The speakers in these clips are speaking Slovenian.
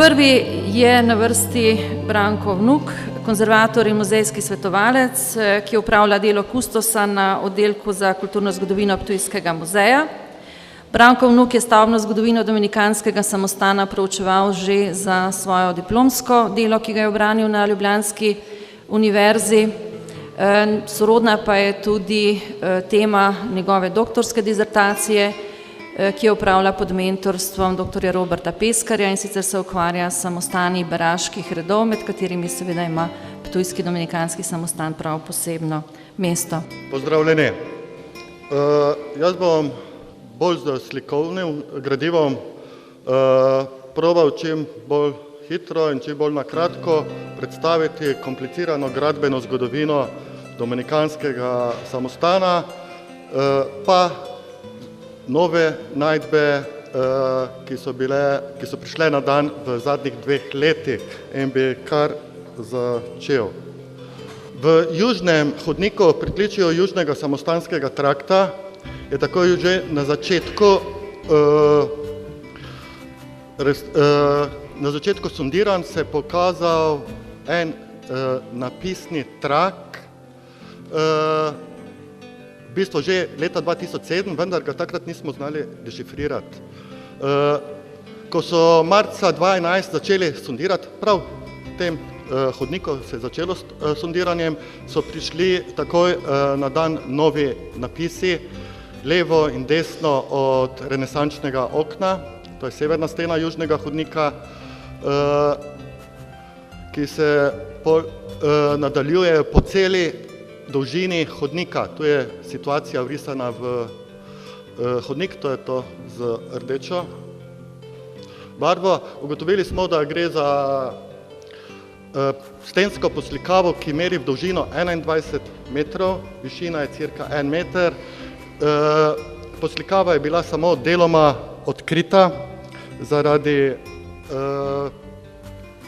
Prvi je na vrsti Branko Vnuk, konzervator in muzejski svetovalec, ki opravlja delo kustosa na oddelku za kulturno zgodovino Ptujskega muzeja. Branko Vnuk je stavbno zgodovino dominikanskega samostana proučeval že za svojo diplomsko delo, ki ga je obranil na ljubljanski univerzi. Sorodna pa je tudi tema njegove doktorske dizertacije, ki jo upravlja pod mentorstvom dr. Roberta Peskarja, in sicer se ukvarja s samostani baraških redov, med katerimi seveda ima Ptujski dominikanski samostan prav posebno mesto. Pozdravljeni. Jaz bom bolj z slikovnim gradivom probal čim bolj hitro in čim bolj na kratko predstaviti komplicirano gradbeno zgodovino dominikanskega samostana, pa nove najdbe, ki so prišle na dan v zadnjih 2 letih, in bi kar začel. V južnem hodniku pritličju južnega samostanskega trakta je takoj že na začetku sondiranj se pokazal en napisni trak, v bistvu že leta 2007, vendar ga takrat nismo znali dešifrirati. Ko so marca 2011 začeli sondirati, prav v tem hodniku se je začelo s sondiranjem, so prišli takoj na dan novi napisi, levo in desno od renesančnega okna, to je severna stena južnega hodnika, ki se nadaljuje po celi dolžini hodnika. Tu je situacija vrisana v hodnik, to je to z rdečo barvo. Ugotovili smo, da gre za stensko poslikavo, ki meri v dolžino 21 metrov, višina je cirka 1 meter. Poslikava je bila samo deloma odkrita zaradi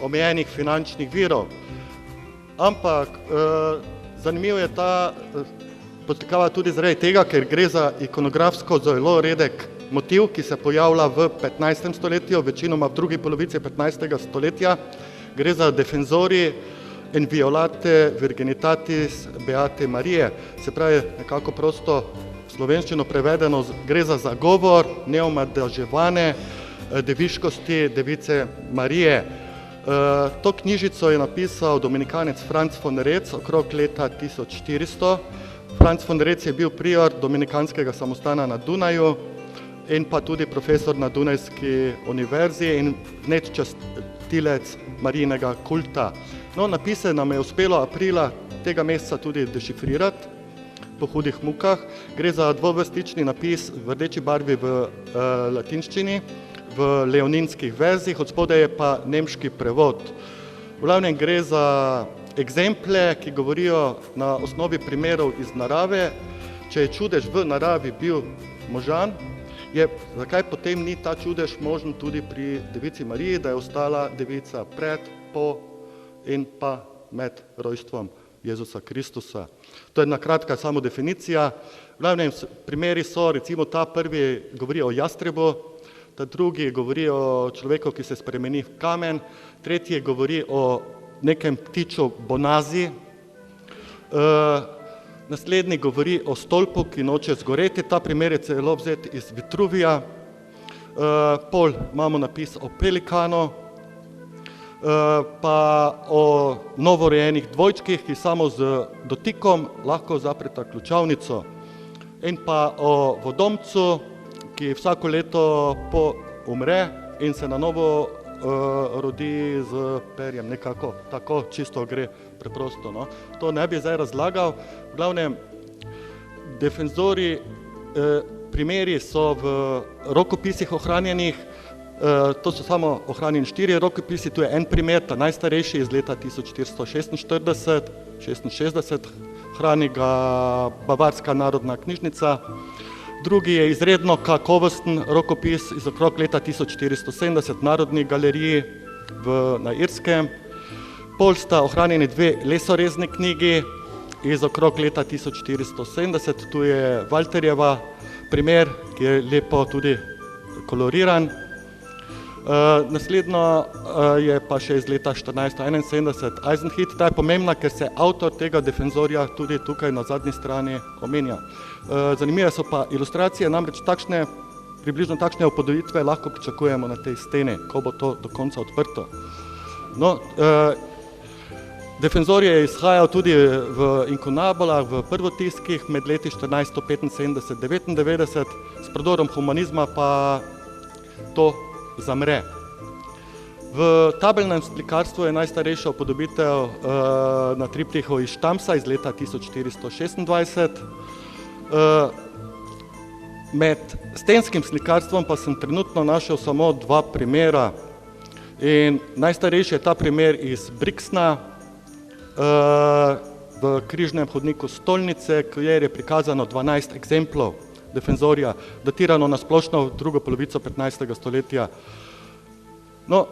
omejenih finančnih virov. Ampak zanimivo je ta poslikava tudi zaradi tega, ker gre za ikonografsko zelo redek motiv, ki se pojavlja v 15. stoletju, večinoma v drugi polovici 15. stoletja. Gre za defenzori in violate virginitatis Beate Marije, se pravi nekako prosto slovenščino prevedeno, gre za zagovor neomadeževane deviškosti device Marije. To knjižico je napisal dominikanec Franc von Retz okrog leta 1400. Franc von Retz je bil prior dominikanskega samostana na Dunaju in pa tudi profesor na Dunajski univerzi in vnet častilec Marijinega kulta. No, napise nam je uspelo aprila tega meseca tudi dešifrirati po hudih mukah. Gre za dvovrstični napis v rdeči barvi v latinščini, v leoninskih verzih, od spodaj je pa nemški prevod. V glavnem gre za eksemple, ki govorijo na osnovi primerov iz narave. Če je čudež v naravi bil možan, zakaj potem ni ta čudež možen tudi pri devici Mariji, da je ostala devica pred, po in pa med rojstvom Jezusa Kristusa. To je na kratka samo definicija. V glavnem primeri so, recimo ta prvi govori o jastrebu, ta drugi govori o človeku, ki se spremeni v kamen, tretji govori o nekem ptiču bonazi, naslednji govori o stolpu, ki noče zgoreti, ta primer je celo vzet iz Vitruvija, pol imamo napis o pelikanu, pa o novorojenih dvojčkih, ki samo z dotikom lahko zapreta ključavnico, in pa o vodomcu, ki vsako leto umre in se na novo rodi z perjem, nekako tako čisto gre preprosto. No. To ne bi zdaj razlagal. V glavnem, defenzori primeri so v rokopisih ohranjenih, to so samo ohranjeni 4 rokopisi, tu je en primer, ta najstarejši iz leta 1466, hrani ga Bavarska narodna knjižnica. Drugi je izredno kakovosten rokopis iz okrog leta 1470 v Narodni galeriji na Irskem. Pol sta ohranjeni 2 lesorezni knjigi iz okrog leta 1470, tu je Valterjeva primer, ki je lepo tudi koloriran. Naslednjo je pa še iz leta 1471 Eisenhütt. Ta je pomembna, ker se avtor tega defenzorja tudi tukaj na zadnji strani omenja. Zanimive so pa ilustracije, namreč približno takšne upodobitve lahko pričakujemo na tej steni, ko bo to do konca odprto. No, defenzor je izhajal tudi v inkunabulah, v prvotiskih med leti 1475-99, s prodorom humanizma pa to zamre. V tabelnem slikarstvu je najstarejša upodobitev na triptihu iz Štamsa iz leta 1426. Med stenskim slikarstvom pa sem trenutno našel samo dva primera. In najstarejši je ta primer iz Brixna v križnem hodniku stolnice, kjer je prikazano 12 eksemplov defenzorja, datirano na splošno v drugo polovico 15. stoletja. No,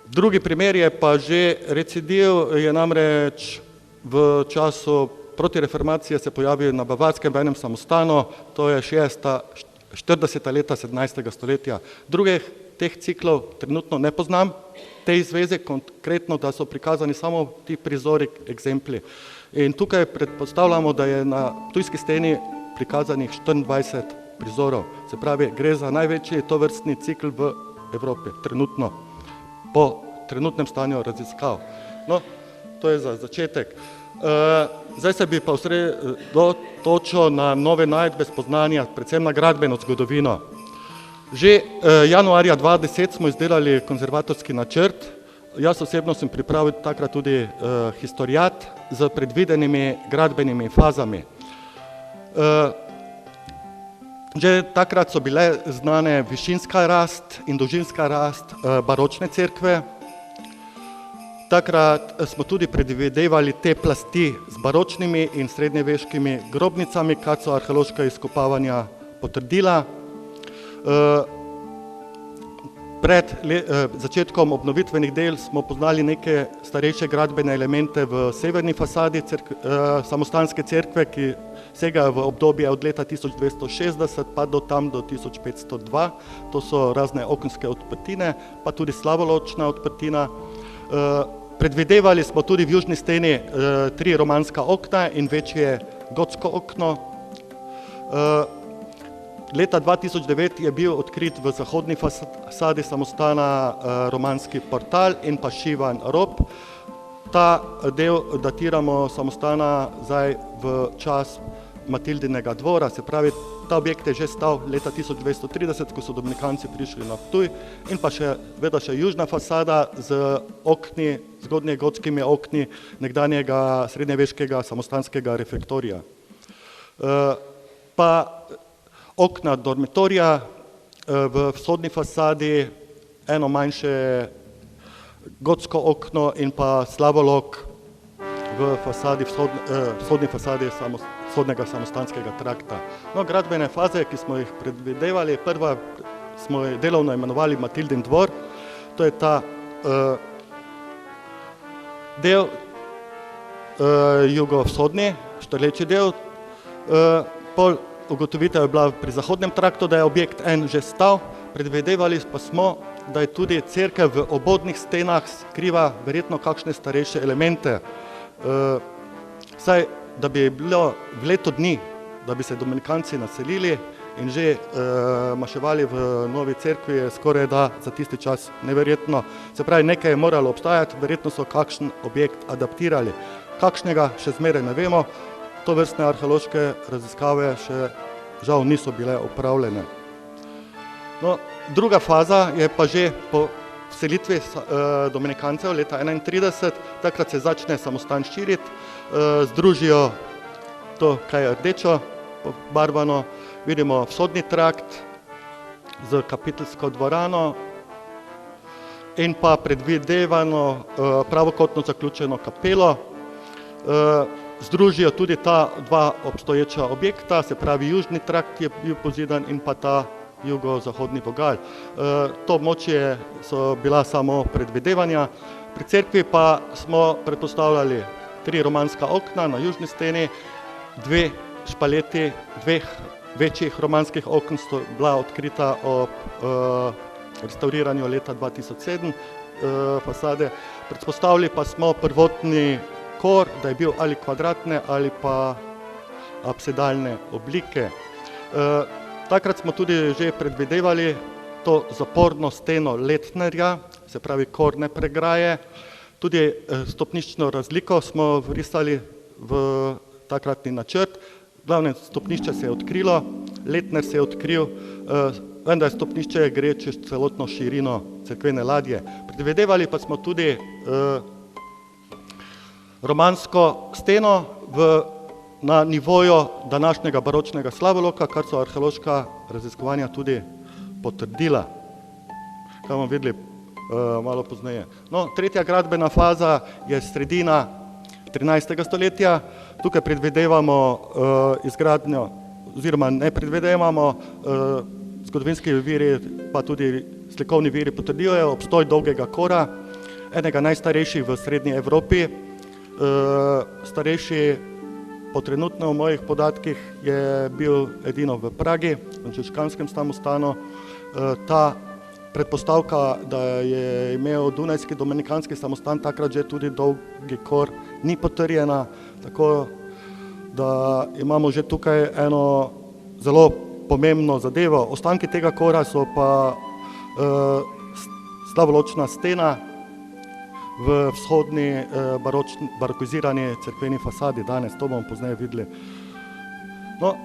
drugi primer je pa že recidiv, je namreč v času protireformacije se pojavil na Bavarskem v enem samostanu, to je 40. leta 17. stoletja. Drugih teh ciklov trenutno ne poznam, tej zveze konkretno, da so prikazani samo ti prizori, eksempli. In tukaj predpostavljamo, da je na ptujski steni prikazanih 24 prizorov. Se pravi, gre za največji tovrstni cikl v Evropi, trenutno, po trenutnem stanju raziskav. No, to je za začetek. Zdaj se bi pa osredotočil na nove najdbe, spoznanja, predvsem na gradbeno zgodovino. Že januarja 2010 smo izdelali konzervatorski načrt. Jaz osebno sem pripravil takrat tudi historiat z predvidenimi gradbenimi fazami. Že takrat so bile znane višinska rast in dolžinska rast baročne cerkve. Takrat smo tudi predvidevali te plasti z baročnimi in srednjeveškimi grobnicami, kar so arheološka izkopavanja potrdila. Pred začetkom obnovitvenih del smo poznali neke starejše gradbene elemente v severni fasadi samostanske cerkve, ki segajo v obdobje od leta 1260 pa do tam do 1502. To so razne okenske odprtine, pa tudi slavoločna odprtina. Predvidevali smo tudi v južni steni 3 romanska okna in večje gotsko okno. Leta 2009 je bil odkrit v zahodni fasadi samostana romanski portal in pa šivan rob. Ta del datiramo samostana zdaj v čas Matildinega dvora, se pravi, ta objekt je že stal leta 1230, ko so Dominikanci prišli na Ptuj, in pa še južna fasada z okni, zgodnjegotskimi okni nekdanjega srednjeveškega samostanskega refektorija. Pa okna dormitorija v vzhodni fasadi, eno manjše gotsko okno in pa slavolok v vzhodni fasadi vzhodnega samostanskega trakta. No, gradbene faze, ki smo jih predvidevali, prva smo delovno imenovali Matildin dvor, to je ta del jugovzhodni, štrleči del. Pol ugotovitev je bila pri zahodnem traktu, da je objekt en že stal, predvidevali pa smo, da je tudi cerkev v obodnih stenah skriva verjetno kakšne starejše elemente. Saj, da bi bilo v leto dni, da bi se Dominikanci naselili in že maševali v novi cerkvi, je skoraj da za tisti čas neverjetno. Se pravi, nekaj je moralo obstajati, verjetno so kakšen objekt adaptirali. Kakšnega še zmeraj ne vemo, to vrstne arheološke raziskave še žal niso bile opravljene. No, druga faza je pa že po vselitvi Dominikancev leta 1931, takrat se začne samostan širiti, združijo to, kaj je rdečo barvano, vidimo vzhodni trakt z kapiteljsko dvorano in pa predvidevano pravokotno zaključeno kapelo. Združijo tudi ta dva obstoječa objekta, se pravi južni trakt je bil pozidan in pa ta jugozahodni vogal. To območje so bila samo predvidevanja. Pri cerkvi pa smo predpostavljali 3 romanska okna na južni steni, 2 špaleti 2 večjih romanskih okn so bila odkrita ob restauriranju leta 2007 fasade. Predpostavili pa smo prvotni kor, da je bil ali kvadratne ali pa apsidalne oblike. Takrat smo tudi že predvidevali to zaporno steno Letnerja, se pravi korne pregraje. Tudi stopniščno razliko smo vrisali v takratni načrt. Glavne stopnišče se je odkrilo, Letner se je odkril, vendar stopnišče gre čez celotno širino cerkvene ladje. Predvidevali pa smo tudi romansko steno na nivoju današnjega baročnega slavoloka, kar so arheološka raziskovanja tudi potrdila. Kaj bomo videli malo pozneje. No, tretja gradbena faza je sredina 13. stoletja. Tukaj predvidevamo izgradnjo, oziroma ne predvidevamo, zgodovinski viri pa tudi slikovni viri potrjujejo obstoj dolgega kora, enega najstarejših v srednji Evropi. Starejši po trenutno v mojih podatkih je bil edino v Pragi, v frančiškanskem samostanu. Ta predpostavka, da je imel dunajski dominikanski samostan takrat že tudi dolgi kor, ni potrjena, tako da imamo že tukaj eno zelo pomembno zadevo. Ostanki tega kora so pa slavoločna stena v vzhodni barokizirani cerkveni fasadi danes, to bomo pozneje videli. No,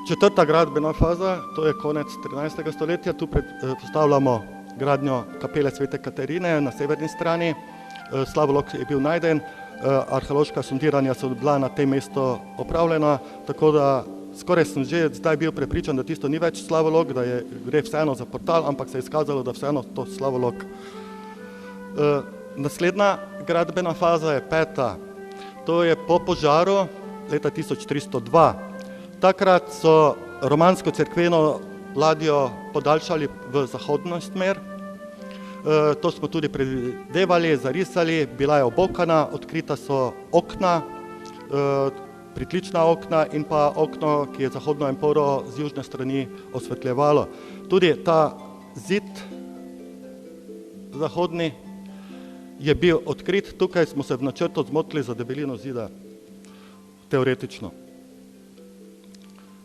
četrta gradbena faza, to je konec 13. stoletja, tu predpostavljamo gradnjo kapele Svete Katarine na severni strani. Slavolok je bil najden, arheološka sondiranja so bila na tem mestu opravljena, tako da skoraj sem že zdaj bil prepričan, da tisto ni več slavolok, da gre vseeno za portal, ampak se je izkazalo, da vseeno to slavolok. Naslednja gradbena faza je peta, to je po požaru leta 1302. Takrat so romansko cerkveno ladjo podaljšali v zahodno smer. To smo tudi predvidevali, zarisali, bila je obokana, odkrita so okna, pritlična okna in pa okno, ki je zahodno emporo z južne strani osvetljevalo. Tudi ta zid zahodni je bil odkrit, tukaj smo se v načrtu zmotili za debelino zida, teoretično.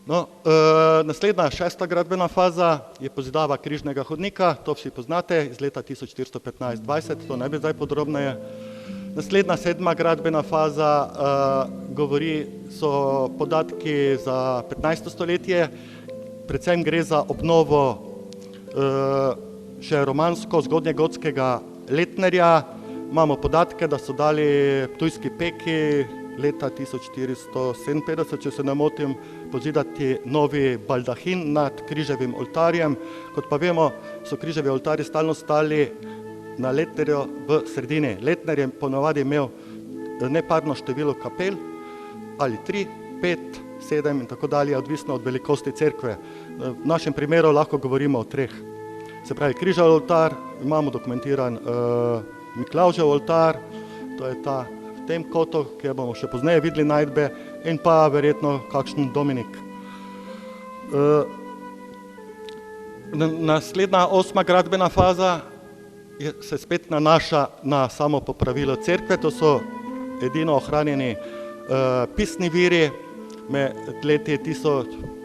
No, naslednja šesta gradbena faza je pozidava križnega hodnika, to vsi poznate, iz leta 1415-20, to ne bi zdaj podrobneje. Naslednja sedma gradbena faza so podatki za 15. stoletje, predvsem gre za obnovo še romansko zgodnjegotskega Letnerja. Imamo podatke, da so dali ptujski peki leta 1457, če se ne motim, pozidati novi baldahin nad križevim oltarjem. Kot pa vemo, so križevi oltarji stalno stali na Letnerju v sredini. Letner je ponovadi imel neparno število kapel, ali 3, 5, 7 in tako dalje, odvisno od velikosti cerkve. V našem primeru lahko govorimo o 3. Se pravi, križev oltar, imamo dokumentiran Miklavžev oltar, to je ta v tem kotu, kjer bomo še pozneje videli najdbe, in pa verjetno kakšen Dominik. Naslednja 8. gradbena faza se spet nanaša na samo popravilo cerkve, to so edino ohranjeni pisni viri med leti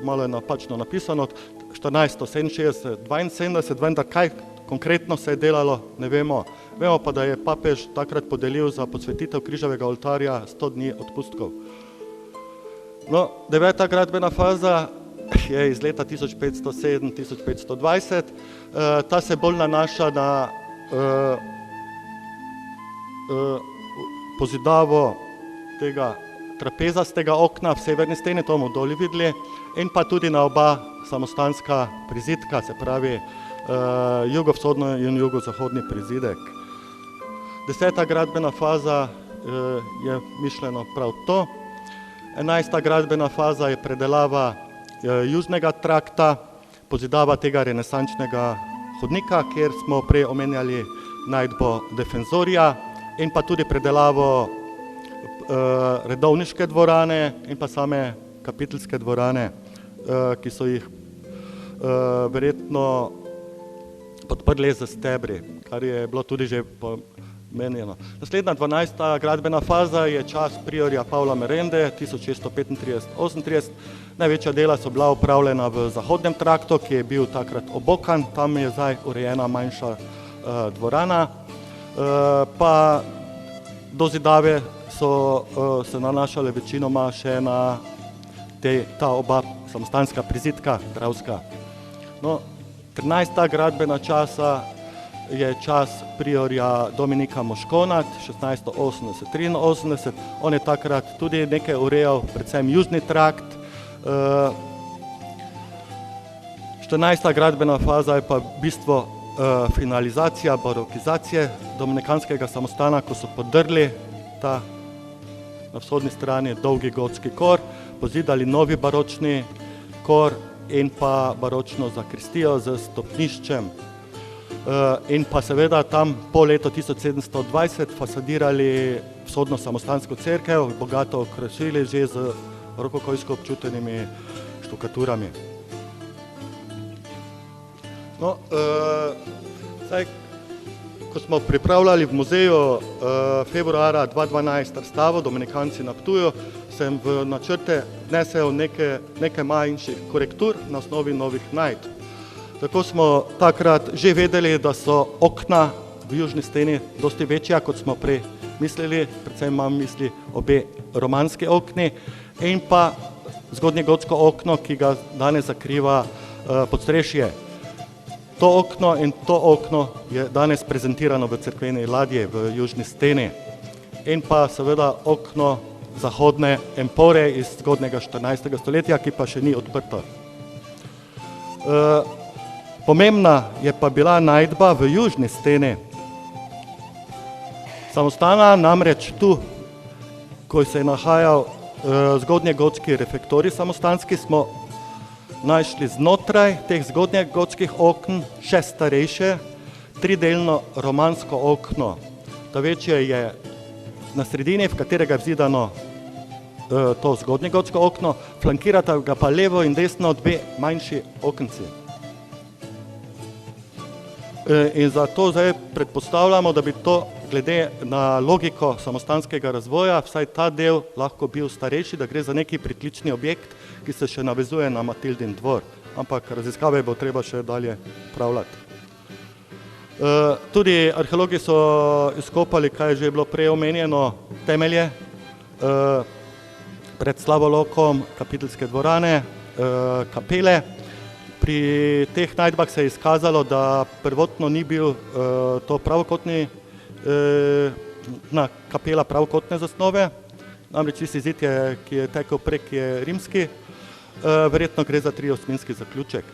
malo je napačno napisano, 1467-72, vendar kaj konkretno se je delalo, ne vemo. Vemo pa, da je papež takrat podelil za podsvetitev križevega oltarja 100 dni odpustkov. No, 9. gradbena faza je iz leta 1507-1520. Ta se bolj nanaša na pozidavo tega trapezastega okna v severni steni, to bomo doli videli, in pa tudi na oba samostanska prizidka, se pravi jugovzhodno in jugozahodni prizidek. 10. gradbena faza je mišljeno prav to. 11. gradbena faza je predelava južnega trakta, pozidava tega renesančnega hodnika, kjer smo prej omenjali najdbo defenzorja, in pa tudi predelavo redovniške dvorane in pa same kapiteljske dvorane, ki so jih verjetno podprli z stebri, kar je bilo tudi že pomenjeno. Naslednja 12. gradbena faza je čas priorja Pavla Merende 1635-38. Največja dela so bila upravljena v zahodnem traktu, ki je bil takrat obokan, tam je zdaj urejena manjša dvorana, pa dozidave so se nanašale večinoma še na ta oba samostanska prizidka, Dravska. No, 13. gradbena časa je čas priorja Dominika Moškonat 1680-83. On je takrat tudi nekaj urejal, predvsem južni trakt. 14. gradbena faza je pa bistvo finalizacija, barokizacije dominikanskega samostana, ko so podrli ta na vzhodni strani dolgi gotski kor, pozidali novi baročni kor in pa baročno zakristijo z stopniščem. In pa seveda tam po letu 1720 fasadirali vzhodno samostansko cerkev, bogato okrasili že z rokokojsko občutenimi štukaturami. No, zdaj, ko smo pripravljali v muzeju februara 2012 razstavo Dominikanci na Ptuju, sem v načrte vnesel nekaj manjših korektur na osnovi novih najdb. Tako smo takrat že vedeli, da so okna v južni steni dosti večja, kot smo prej mislili, predvsem imam misli obe romanski okni in pa zgodnjegotsko okno, ki ga danes zakriva podstrešje. To okno in to okno je danes prezentirano v cerkveni ladji v južni steni. In pa seveda okno zahodne empore iz zgodnjega 14. stoletja, ki pa še ni odprto. Pomembna je pa bila najdba v južni steni samostana, namreč tu, ko se je nahajal zgodnjegotski refektorij samostanski, smo našli znotraj teh zgodnjegotskih okn še starejše tridelno romansko okno. Ta večje je na sredini, v katerega je vzidano to zgodnjegotsko okno, flankirata ga pa levo in desno dve manjši okenci. In zato zdaj predpostavljamo, da bi to glede na logiko samostanskega razvoja, vsaj ta del lahko bil starejši, da gre za neki pritlični objekt, ki se še navezuje na Matildin dvor, ampak raziskave bo treba še dalje pravljati. Tudi arheologi so izkopali, kaj je že bilo prej omenjeno, temelje pred Slavolokom, kapiteljske dvorane, kapele. Pri teh najdbah se je izkazalo, da prvotno ni bil to pravokotni kapela pravokotne zasnove, namreč tisti zid, ki je tekel prek, je rimski, verjetno gre za triosminski zaključek.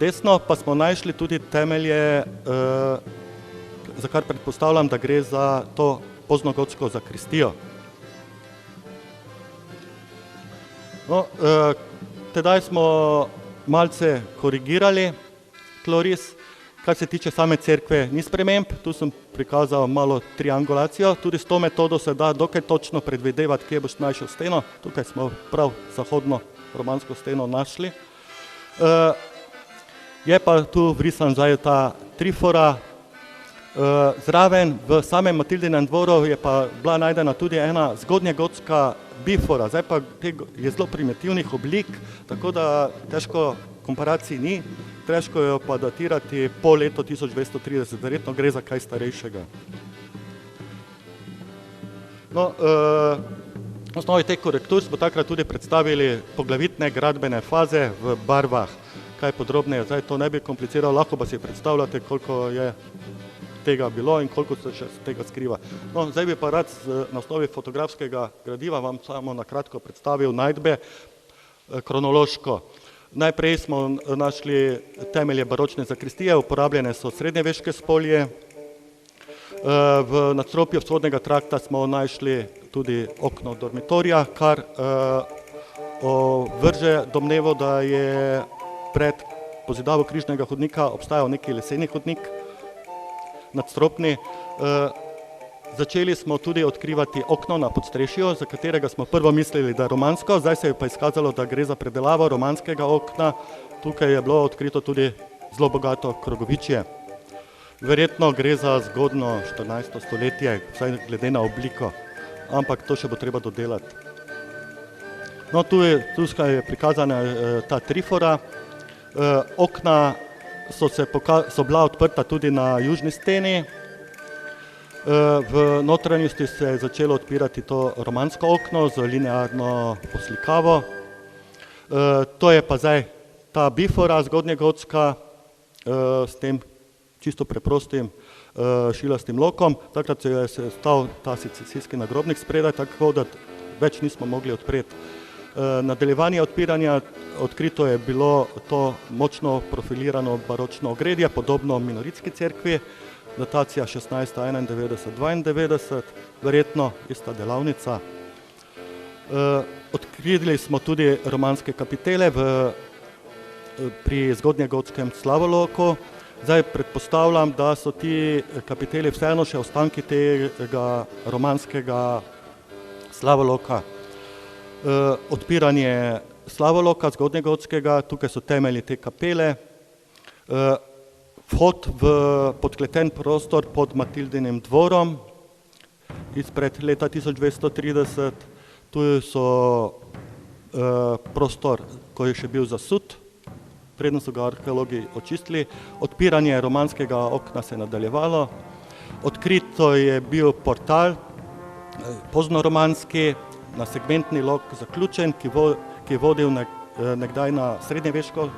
Desno pa smo našli tudi temelje, za kar predpostavljam, da gre za to poznogotsko zakristijo. No, tedaj smo malce korigirali tloris. Kar se tiče same cerkve, ni sprememb, tu sem prikazal malo triangulacijo, tudi s to metodo se da dokaj točno predvidevati, kje boš našel steno, tukaj smo prav zahodno romansko steno našli. Je pa tu vrisan zdaj ta trifora, zraven v samem Matildinem dvoru je pa bila najdena tudi ena zgodnjegotska bifora, zdaj pa je zelo primitivnih oblik, tako da težko komparacij ni, težko jo pa datirati po letu 1230, verjetno gre za kaj starejšega. No, v osnovi teh korektur smo takrat tudi predstavili poglavitne gradbene faze v barvah, kaj podrobneje, zdaj to ne bi kompliciral, lahko pa si predstavljate, koliko je tega bilo in koliko se še tega skriva. No, zdaj bi pa rad na osnovi fotografskega gradiva vam samo na kratko predstavil najdbe kronološko. Najprej smo našli temelje baročne zakristije, uporabljene so srednjeveške spolje. V nadstropju vzhodnega trakta smo našli tudi okno dormitorija, kar vrže domnevo, da je pred pozidavo križnega hodnika obstajal neki leseni hodnik, nadstropni. Začeli smo tudi odkrivati okno na podstrešju, za katerega smo prvo mislili, da je romansko, zdaj se je pa izkazalo, da gre za predelavo romanskega okna. Tukaj je bilo odkrito tudi zelo bogato krogovičje. Verjetno gre za zgodnjo 14. stoletje, vsaj glede na obliko, ampak to še bo treba dodelati. No, tukaj je prikazana ta trifora. Okna so bila odprta tudi na južni steni. V notranjosti se je začelo odpirati to romansko okno z linearno poslikavo. To je pa zdaj ta bifora zgodnjegotska s tem čisto preprostim šilastim lokom. Takrat se je stal ta secesijski nagrobnik spredaj, tako da več nismo mogli odpreti. Nadaljevanje odpiranja, odkrito je bilo to močno profilirano baročno ogredje, podobno minoritski cerkvi, datacija 1691-92, verjetno ista delavnica. Odkrili smo tudi romanske kapitele pri zgodnjegotskem slavoloku. Zdaj predpostavljam, da so ti kapiteli vseeno še ostanki tega romanskega slavoloka. Odpiranje slavoloka zgodnjegotskega, tukaj so temelji te kapele. Vhod v podkleten prostor pod Matildinim dvorom izpred leta 1230. Tu so prostor, ko je še bil zasut, preden so ga arheologi očistili. Odpiranje romanskega okna se je nadaljevalo. Odkrito je bil portal, poznoromanski, na segmentni lok zaključen, ki je vodil nekdaj na srednjeveško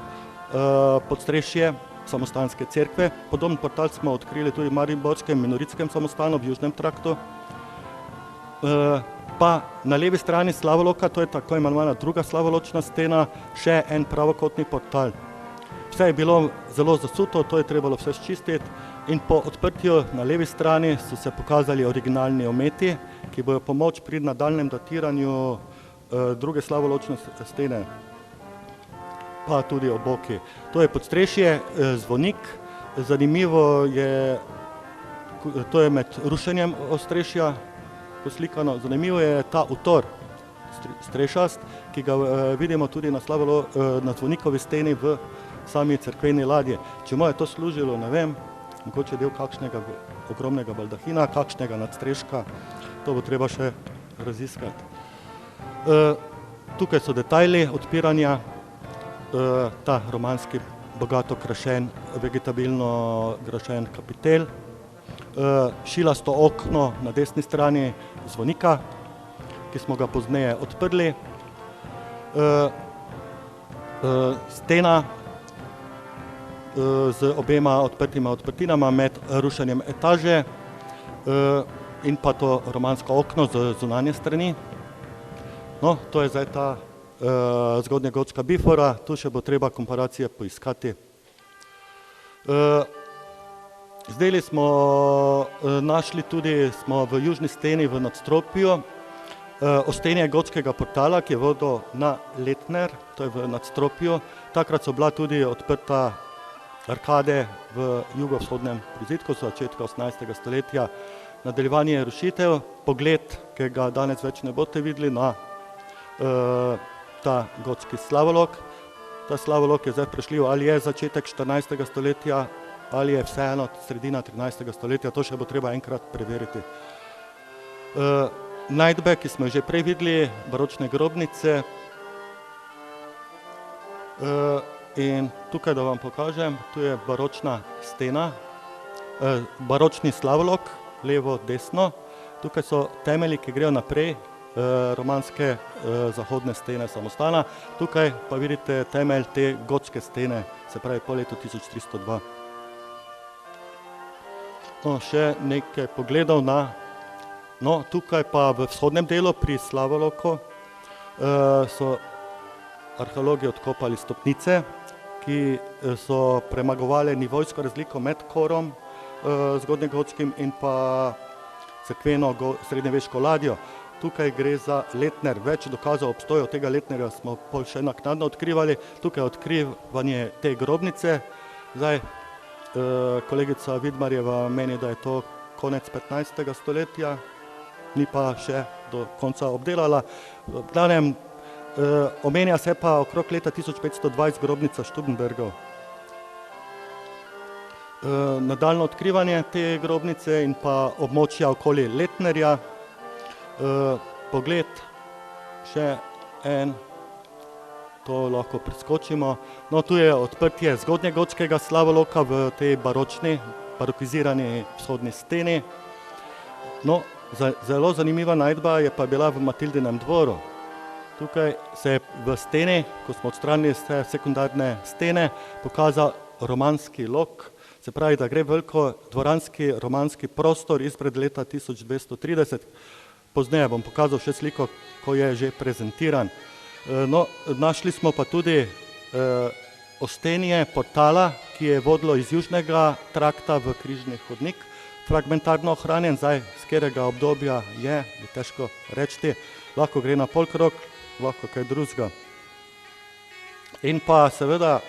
podstrešje samostanske cerkve. Podoben portal smo odkrili tudi v mariborskem minoritskem samostanu v južnem traktu. Pa na levi strani slavoloka, to je tako imenovana druga slavoločna stena, še en pravokotni portal. Vse je bilo zelo zasuto, to je trebalo vse sčistiti in po odprtju na levi strani so se pokazali originalni ometi, ki bojo pomoč pri nadaljnjem datiranju druge slavoločne stene, pa tudi oboki. To je podstrešje, zvonik, zanimivo je, to je med rušenjem ostrešja poslikano, zanimivo je ta utor strešast, ki ga vidimo tudi na zvonikovi steni v sami cerkveni ladji. Čemu je to služilo, ne vem, mogoče del kakšnega ogromnega baldahina, kakšnega nadstreška, to bo treba še raziskati. Tukaj so detajli odpiranja, ta romanski bogato krašen, vegetabilno krašen kapitel, šilasto okno na desni strani zvonika, ki smo ga pozneje odprli, stena z obema odprtima odprtinama med rušenjem etaže in pa to romansko okno z zunanje strani. No, to je zdaj ta zgodnjegotska bifora, tu še bo treba komparacije poiskati. Zdaj smo našli tudi, smo v južni steni v nadstropju ostenje gotskega portala, ki je vodil na Letner, to je v nadstropju. Takrat so bila tudi odprta arkade v jugovzhodnem prizidku, začetka 18. stoletja. Nadaljevanje rušitev, pogled, ki ga danes več ne boste videli na ta gotski slavolok. Ta slavolok je zdaj prešljiv, ali je začetek 14. stoletja, ali je vseeno sredina 13. stoletja, to še bo treba enkrat preveriti. Najdbe, ki smo že prej videli, baročne grobnice. In tukaj, da vam pokažem, tu je baročna stena, baročni slavolok, levo, desno. Tukaj so temelji, ki grejo naprej, romanske zahodne stene samostana. Tukaj pa vidite temelj te gotske stene, se pravi po letu 1302. No, še nekaj pogledov na, no, tukaj pa v vzhodnem delu pri slavoloku so arheologi odkopali stopnice, ki so premagovali nivojsko razliko med korom zgodnjegotskim in pa cerkveno srednjeveško ladjo. Tukaj gre za Letner, več dokazov obstoja tega Letnerja smo pol še naknadno odkrivali. Tukaj je odkrivanje te grobnice. Zdaj, kolegica Vidmarjeva meni, da je to konec 15. stoletja, ni pa še do konca obdelala. V glavnem, omenja se pa okrog leta 1520 grobnica Stubenbergov. nadaljno odkrivanje te grobnice in pa območja okoli Letnerja. Pogled, še en, to lahko preskočimo. No, tu je odprtje zgodnjegotskega slavoloka v tej barokizirani vzhodni steni. No, zelo zanimiva najdba je pa bila v Matildinem dvoru. Tukaj se je v steni, ko smo odstranili vse sekundarne stene, pokazal romanski lok, se pravi, da gre veliko dvoranski romanski prostor izpred leta 1230. Pozneje bom pokazal še sliko, ko je že prezentiran. No, našli smo pa tudi ostenje portala, ki je vodilo iz južnega trakta v križni hodnik, fragmentarno ohranjen, zdaj z katerega obdobja je težko reči, lahko gre na polkrog, lahko kaj drugega. In pa seveda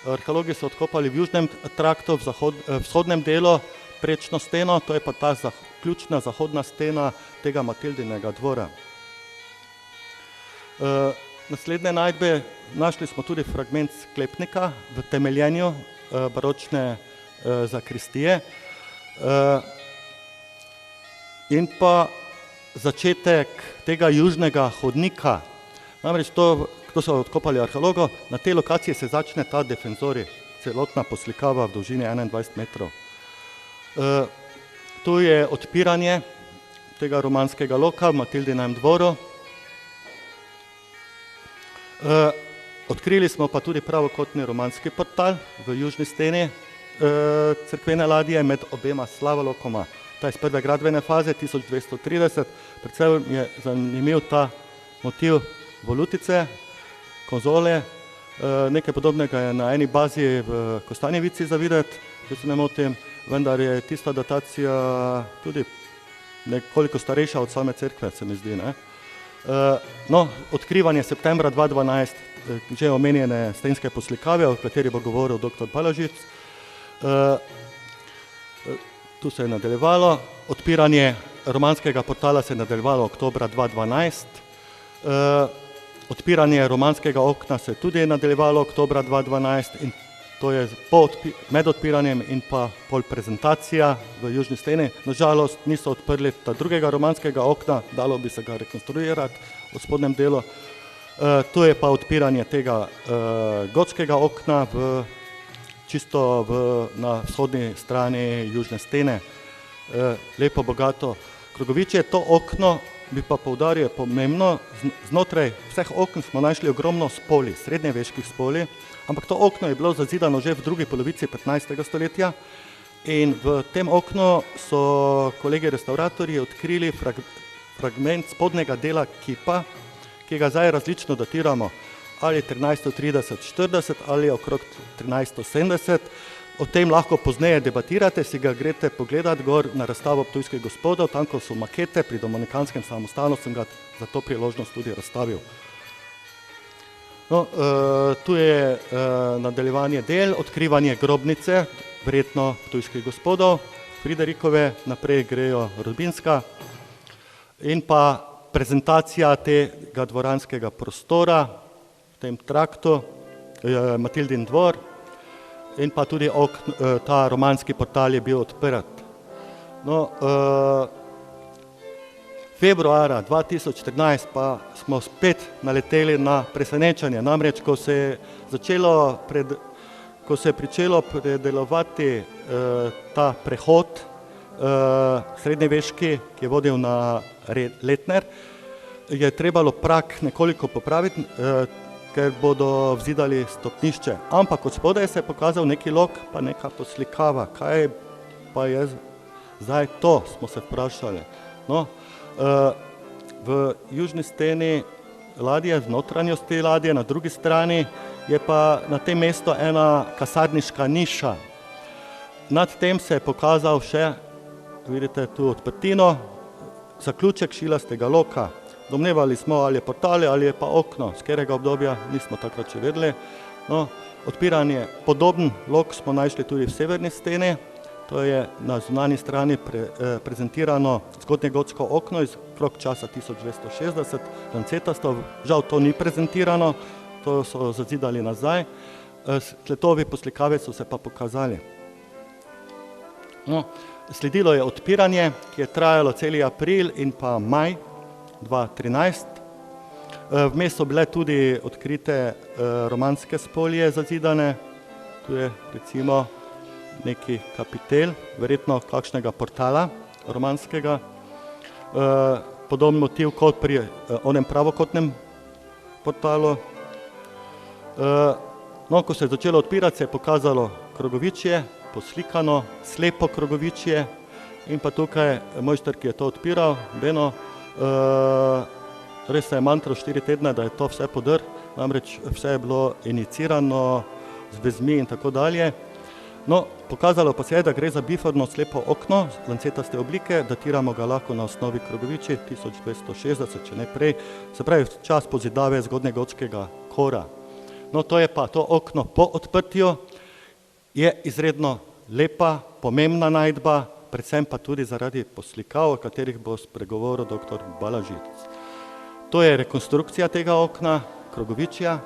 arheologi so odkopali v južnem traktu, v vzhodnem delu prečno steno, to je pa ta ključna zahodna stena tega Matildinega dvora. Naslednje najdbe, našli smo tudi fragment sklepnika v temeljenju baročne zakristije in pa začetek tega južnega hodnika. Namreč to so odkopali arheologo, na tej lokaciji se začne ta defenzori, celotna poslikava v dolžini 21 metrov. Tu je odpiranje tega romanskega loka v Matildinem dvoru. Odkrili smo pa tudi pravokotni romanski portal v južni steni cerkvene ladje med obema slavolokoma. Ta je iz prve gradbene faze 1230, predvsem je zanimiv ta motiv volutice, konzole, nekaj podobnega je na eni bazi v Kostanjevici za videti, če se ne motim, vendar je tista datacija tudi nekoliko starejša od same cerkve, se mi zdi, ne? No, odkrivanje septembra 2012, že omenjene stenske poslikave, o kateri bo govoril dr. Balažic. Tu se je nadaljevalo, odpiranje romanskega portala se je nadaljevalo oktobra 2012, odpiranje romanskega okna se je tudi nadaljevalo oktobra 2012 in to je med odpiranjem in pa pol prezentacija v južni steni. Nažalost niso odprli ta drugega romanskega okna, dalo bi se ga rekonstruirati v spodnjem delu. Tu je pa odpiranje tega gotskega okna čisto na vzhodni strani južne stene. Lepo, bogato. Krogovičje, to okno bi pa poudaril, je pomembno, znotraj vseh okn smo našli ogromno spoli, srednjeveških spoli, ampak to okno je bilo zazidano že v drugi polovici 15. stoletja in v tem oknu so kolegi restauratorji odkrili fragment spodnjega dela kipa, ki ga zdaj različno datiramo, ali 1330-40 ali okrog 1370. O tem lahko pozneje debatirate, si ga greste pogledati gor na razstavo ptujskih gospodov, tam ko so makete pri Dominikanskem samostanu, sem ga za to priložnost tudi razstavil. No, tu je nadaljevanje del, odkrivanje grobnice, verjetno ptujskih gospodov, Friderikove, naprej grejo Rodbinska in pa prezentacija tega dvoranskega prostora v tem traktu, Matildin dvor, in pa tudi ta romanski portal je bil odprt. No, februara 2014 pa smo spet naleteli na presenečenje, namreč ko se je pričelo predelovati ta prehod srednjeveški, ki je vodil na Letner, je trebalo prak nekoliko popraviti, ker bodo vzidali stopnišče. Ampak od spodaj se je pokazal neki lok, pa neka poslikava. Kaj pa je zdaj to, smo se vprašali. No, v južni steni ladje, v notranjosti ladje, na drugi strani je pa na tem mestu ena kasarniška niša. Nad tem se je pokazal še, vidite tu odprtino, zaključek šilastega loka. Domnevali smo, ali je portal ali je pa okno, z katerega obdobja nismo takrat še vedeli. No, odpiranje, podoben lok smo našli tudi v severni steni, to je na zunanji strani prezentirano zgodnjegotsko okno iz krog časa 1260, lancetasto, žal to ni prezentirano, to so zazidali nazaj, skletovi poslikave so se pa pokazali. No, sledilo je odpiranje, ki je trajalo celi april in pa maj 2013. Vmes so bile tudi odkrite romanske spolje zazidane, tu je recimo neki kapitel, verjetno kakšnega portala romanskega, podoben motiv kot pri onem pravokotnem portalu. No, ko se je začelo odpirati, se je pokazalo krogovičje, poslikano, slepo krogovičje in pa tukaj mojster, ki je to odpiral, Beno, res se je mantral 4 tedne, da je to vse podr, namreč vse je bilo inicirano z vezmi in tako dalje. No, pokazalo pa se je, da gre za biforno slepo okno lancetaste oblike, datiramo ga lahko na osnovi krogoviči 1260, če ne prej, se pravi čas pozidave zgodnjegotskega kora. No, to je pa to okno po odprtju, je izredno lepa, pomembna najdba, predvsem pa tudi zaradi poslikav, o katerih bo spregovoril dr. Balažic. To je rekonstrukcija tega okna, krogovičja,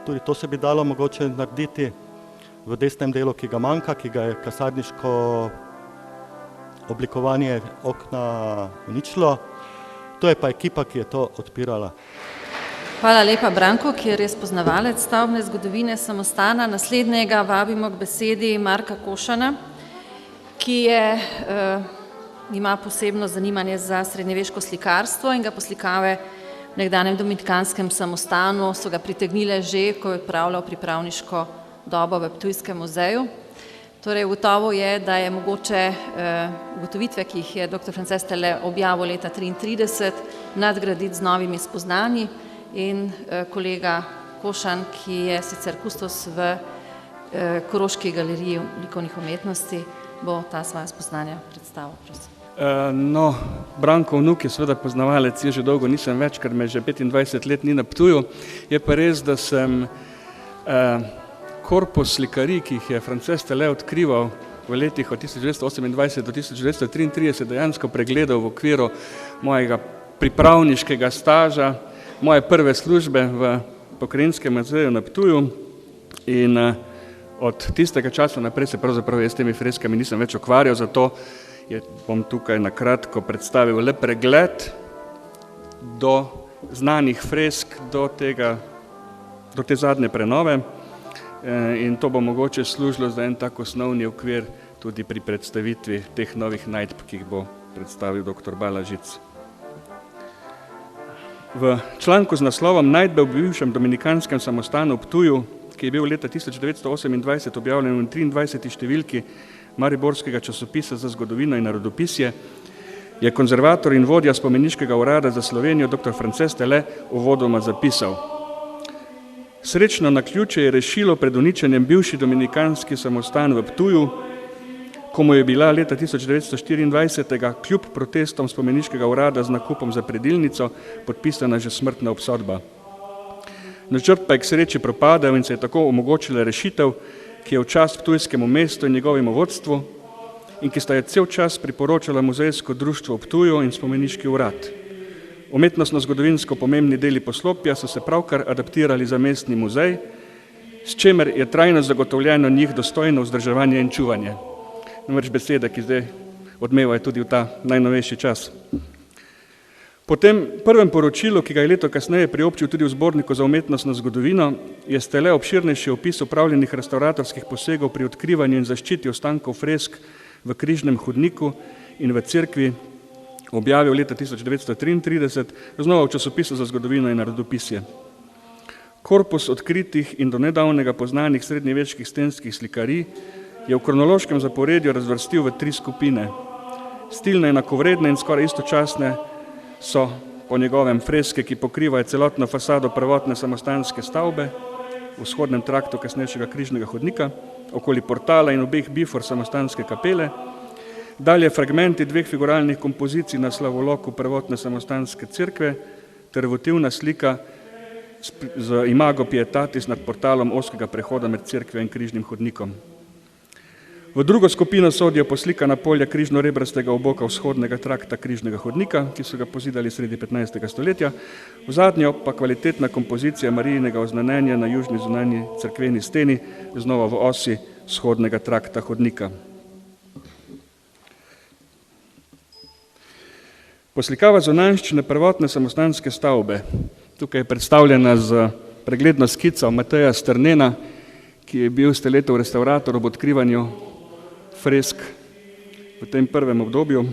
tudi to se bi dalo mogoče narediti v desnem delu, ki ga manjka, ki ga je kasarniško oblikovanje okna uničilo. To je pa ekipa, ki je to odpirala. Hvala lepa Branko, ki je res poznavalec stavbne zgodovine samostana. Naslednjega vabimo k besedi Marka Košana, ki ima posebno zanimanje za srednjeveško slikarstvo in ga poslikave v nekdanjem dominikanskem samostanu so ga pritegnile že, ko je opravljal pripravniško dobo v Ptujskem muzeju. Torej, ugotovil je, da je mogoče ugotovitve, ki jih je dr. Frances Stele objavil leta 1933, nadgraditi z novimi spoznanji in kolega Košan, ki je sicer kustos v Koroški galeriji likovnih umetnosti, bo ta svoja spoznanja predstavil. Prosim. No, Branko vnuk je seveda poznavalec, je že dolgo nisem več, ker me že 25 let ni na Ptuju. Je pa res, da sem korpus slikarij, ki jih je Frances Stele odkrival v letih od 1928 do 1933, dejansko pregledal v okviru mojega pripravniškega staža, moje prve službe v Pokrajinskem muzeju na Ptuju in od tistega časa naprej se pravzaprav jaz s temi freskami nisem več ukvarjal, zato bom tukaj na kratko predstavil le pregled do znanih fresk, do te zadnje prenove in to bo mogoče služilo za en tak osnovni okvir tudi pri predstavitvi teh novih najdb, ki jih bo predstavil dr. Balažic. V članku z naslovom Najdbe v bivšem dominikanskem samostanu v Ptuju, ki je bil leta 1928 objavljen v 23. številki Mariborskega časopisa za zgodovino in narodopisje, je konzervator in vodja spomeniškega urada za Slovenijo dr. Frances Stele uvodoma zapisal: Srečno naključje je rešilo pred uničenjem bivši dominikanski samostan v Ptuju, ko mu je bila leta 1924 kljub protestom spomeniškega urada z nakupom za predilnico podpisana že smrtna obsodba. Načrt pa je k sreči propadel in se je tako omogočila rešitev, ki je v čast ptujskemu mestu in njegovemu vodstvu in ki sta je cel čas priporočala Muzejsko društvo v Ptuju in spomeniški urad. Umetnostno-zgodovinsko pomembni deli poslopja so se pravkar adaptirali za mestni muzej, s čemer je trajno zagotovljeno njih dostojno vzdrževanje in čuvanje. Namreč besede, ki zdaj odmevajo tudi v ta najnovejši čas. Po tem prvem poročilu, ki ga je leto kasneje priobčil tudi v zborniku za umetnostno zgodovino, je Stele obširnejši opis opravljenih restauratorskih posegov pri odkrivanju in zaščiti ostankov fresk v Križnem hodniku in v cerkvi objavil leta 1933, znova v časopisu za zgodovino in narodopisje. Korpus odkritih in do nedavnega poznanih srednjeveških stenskih slikarij je v kronološkem zaporedju razvrstil v 3 skupine. Stilne, enakovredne in skoraj istočasne so po njegovem freske, ki pokrivajo celotno fasado prvotne samostanske stavbe v vzhodnem traktu kasnejšega Križnega hodnika, okoli portala in obeh bifor samostanske kapele, dalje fragmenti 2 figuralnih kompozicij na slavoloku prvotne samostanske cerkve ter votivna slika z imago pietatis nad portalom ozkega prehoda med cerkvijo in Križnim hodnikom. V drugo skupino sodijo poslikana polja križno-rebrastega oboka vzhodnega trakta Križnega hodnika, ki so ga pozidali sredi 15. stoletja, v zadnjo pa kvalitetna kompozicija Marijinega oznanjenja na južni zunanji cerkveni steni, znova v osi vzhodnega trakta hodnika. Poslikava zunanjščine prvotne samostanske stavbe. Tukaj je predstavljena z pregledno skico Mateja Strnena, ki je bil Steletov restavrator ob odkrivanju fresk v tem prvem obdobju,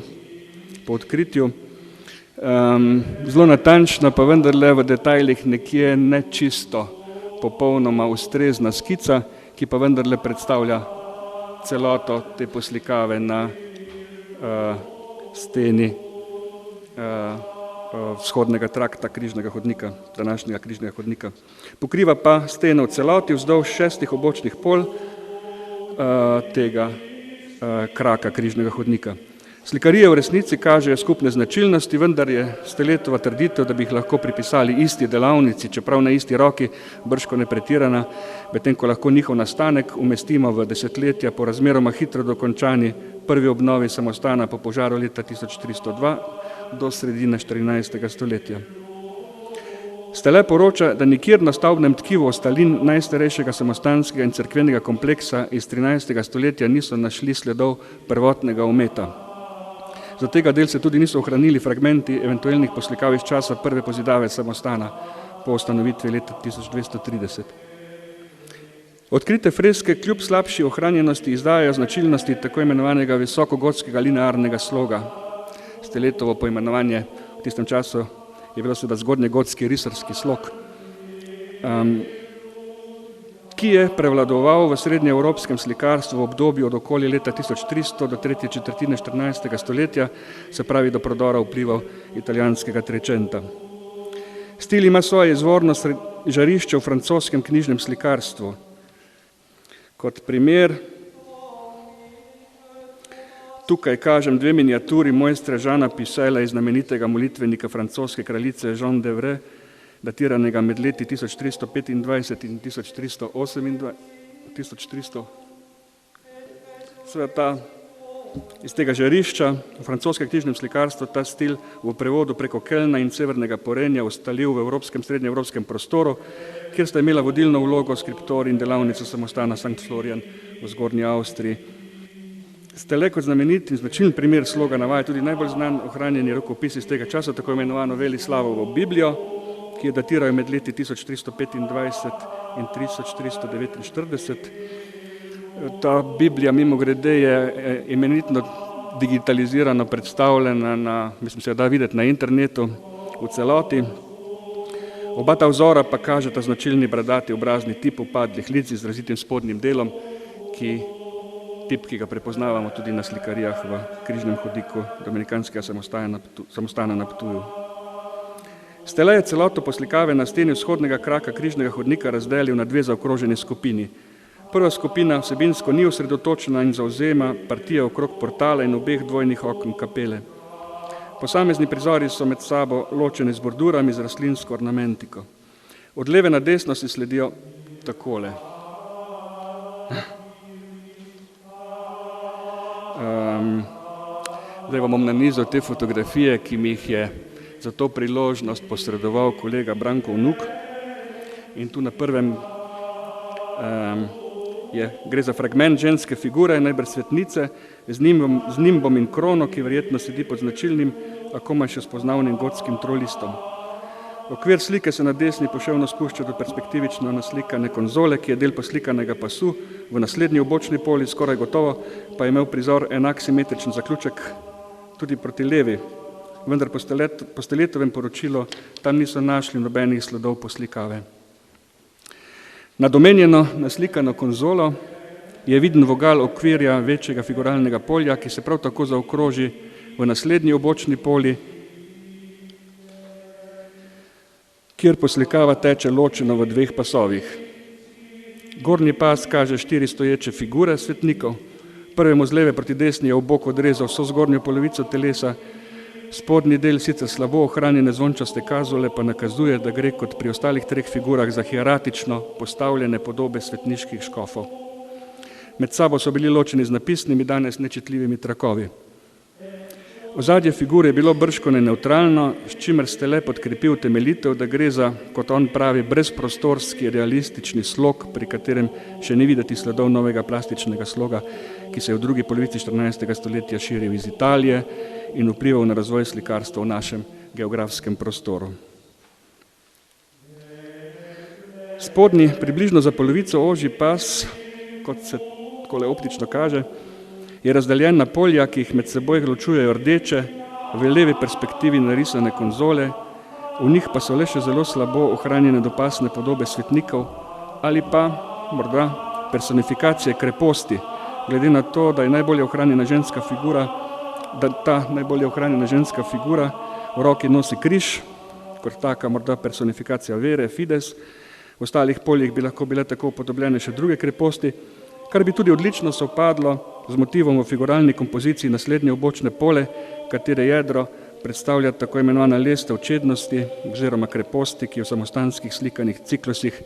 po odkritju. Zelo natančna, pa vendarle v detajlih nekje nečisto popolnoma ustrezna skica, ki pa vendarle predstavlja celoto te poslikave na steni vzhodnega trakta križnega hodnika, današnjega križnega hodnika. Pokriva pa steno v celoti vzdolž 6 obočnih pol tega kraka križnega hodnika. Slikarije v resnici kažejo skupne značilnosti, vendar je Steletova trditev, da bi jih lahko pripisali isti delavnici, čeprav na isti roki, bržkone pretirana, medtem ko lahko njihov nastanek umestimo v desetletja po razmeroma hitro dokončani prvi obnovi samostana po požaru leta 1302 do sredine 14. stoletja. Stele poroča, da nikjer na stavbnem tkivu ostalin najstarejšega samostanskega in cerkvenega kompleksa iz 13. stoletja niso našli sledov prvotnega ometa. Za tega del se tudi niso ohranili fragmenti eventualnih poslikav iz časa prve pozidave samostana po ustanovitvi leta 1230. Odkrite freske kljub slabši ohranjenosti izdajajo značilnosti tako imenovanega visokogotskega linearnega sloga. Steletovo poimenovanje v tistem času je bilo seveda zgodnjegotski risarski slog, ki je prevladoval v srednjeevropskem slikarstvu v obdobju od okoli leta 1300 do tretje četrtine 14. stoletja, se pravi do prodora vplivov italijanskega Trecenta. Stil ima svoje izvorno žarišče v francoskem knjižnem slikarstvu. Kot primer tukaj kažem 2 miniaturi mojstra Žana Pisela iz znamenitega molitvenika francoske kraljice Jeanne d'Evray, datiranega med leti 1325 in 1328. Sveta iz tega žarišča v francoskem knjižnem slikarstvu ta stil v prevodu preko Kelna in severnega Porenja ustalil v evropskem, srednjeevropskem prostoru, kjer sta imela vodilno vlogo skriptor in delavnico samostana Sankt Florian v Zgornji Avstriji. Stele kot znamenit in značilen primer sloga navaja tudi najbolj znan ohranjeni rokopis iz tega časa, tako imenovano Velislavovo Biblijo, ki je datirajo med leti 1325 in 1349. Ta Biblija mimogrede je imenitno digitalizirano predstavljena mislim se jo da videti na internetu v celoti. Oba ta vzora pa kažeta značilni bradati obrazni tip upadlih lic z izrazitim spodnjim delom, tip, ki ga prepoznavamo tudi na slikarijah v križnem hodiku dominikanskega samostana na Ptuju. Stele je celoto poslikave na steni vzhodnega kraka križnega hodnika razdelil na 2 zaokroženi skupini. Prva skupina vsebinsko ni osredotočena in zauzema partije okrog portala in obeh dvojnih okn kapele. Posamezni prizori so med sabo ločeni z bordurami z rastlinsko ornamentiko. Od leve na desno si sledijo takole. Zdaj vam bom nanizal te fotografije, ki mi jih je za to priložnost posredoval kolega Branko Vnuk. In tu na prvem gre za fragment ženske figure, najbrž svetnice, z nimbom in krono, ki verjetno sedi pod značilnim, a komaj še spoznavnim gotskim trolistom. Okvir slike se na desni poševno spušča do perspektivično naslikane konzole, ki je del poslikanega pasu, v naslednji obočni poli skoraj gotovo pa je imel prizor enak simetričen zaključek tudi proti levi, vendar po Steletovem poročilu tam niso našli nobenih sledov poslikave. Nad omenjeno naslikano konzolo je viden vogal okvirja večjega figuralnega polja, ki se prav tako zaokroži v naslednji obočni poli, kjer poslikava teče ločeno v 2 pasovih. Gornji pas kaže 4 stoječe figure svetnikov. Prvemu z leve proti desni je v bok odrezal vso zgornjo polovico telesa, spodnji del sicer slabo ohranjene zvončaste kazule pa nakazuje, da gre kot pri ostalih 3 figurah za hieratično postavljene podobe svetniških škofov. Med sabo so bili ločeni z napisnimi, danes nečitljivimi trakovi. Ozadje figure je bilo bržkone nevtralno, s čimer Stele podkrepil temeljitev, da gre za, kot on pravi, brezprostorski realistični slog, pri katerem še ni videti sledov novega plastičnega sloga, ki se je v drugi polovici 14. stoletja širil iz Italije in vplival na razvoj slikarstva v našem geografskem prostoru. Spodnji, približno za polovico ožji pas, kot se takole optično kaže, je razdeljen na polja, ki jih med seboj ločujejo rdeče, v levi perspektivi narisane konzole, v njih pa so le še zelo slabo ohranjene dopasne podobe svetnikov ali pa morda personifikacije kreposti, glede na to, da je najbolje ohranjena ženska figura, da ta najbolje ohranjena ženska figura v roki nosi križ, kot taka morda personifikacija vere, fides, v ostalih poljih bi lahko bile tako upodobljene še druge kreposti, kar bi tudi odlično sovpadlo z motivom v figuralni kompoziciji naslednje obočne pole, katere jedro predstavlja tako imenovana lestev čednosti oziroma kreposti, ki v samostanskih slikanih ciklusih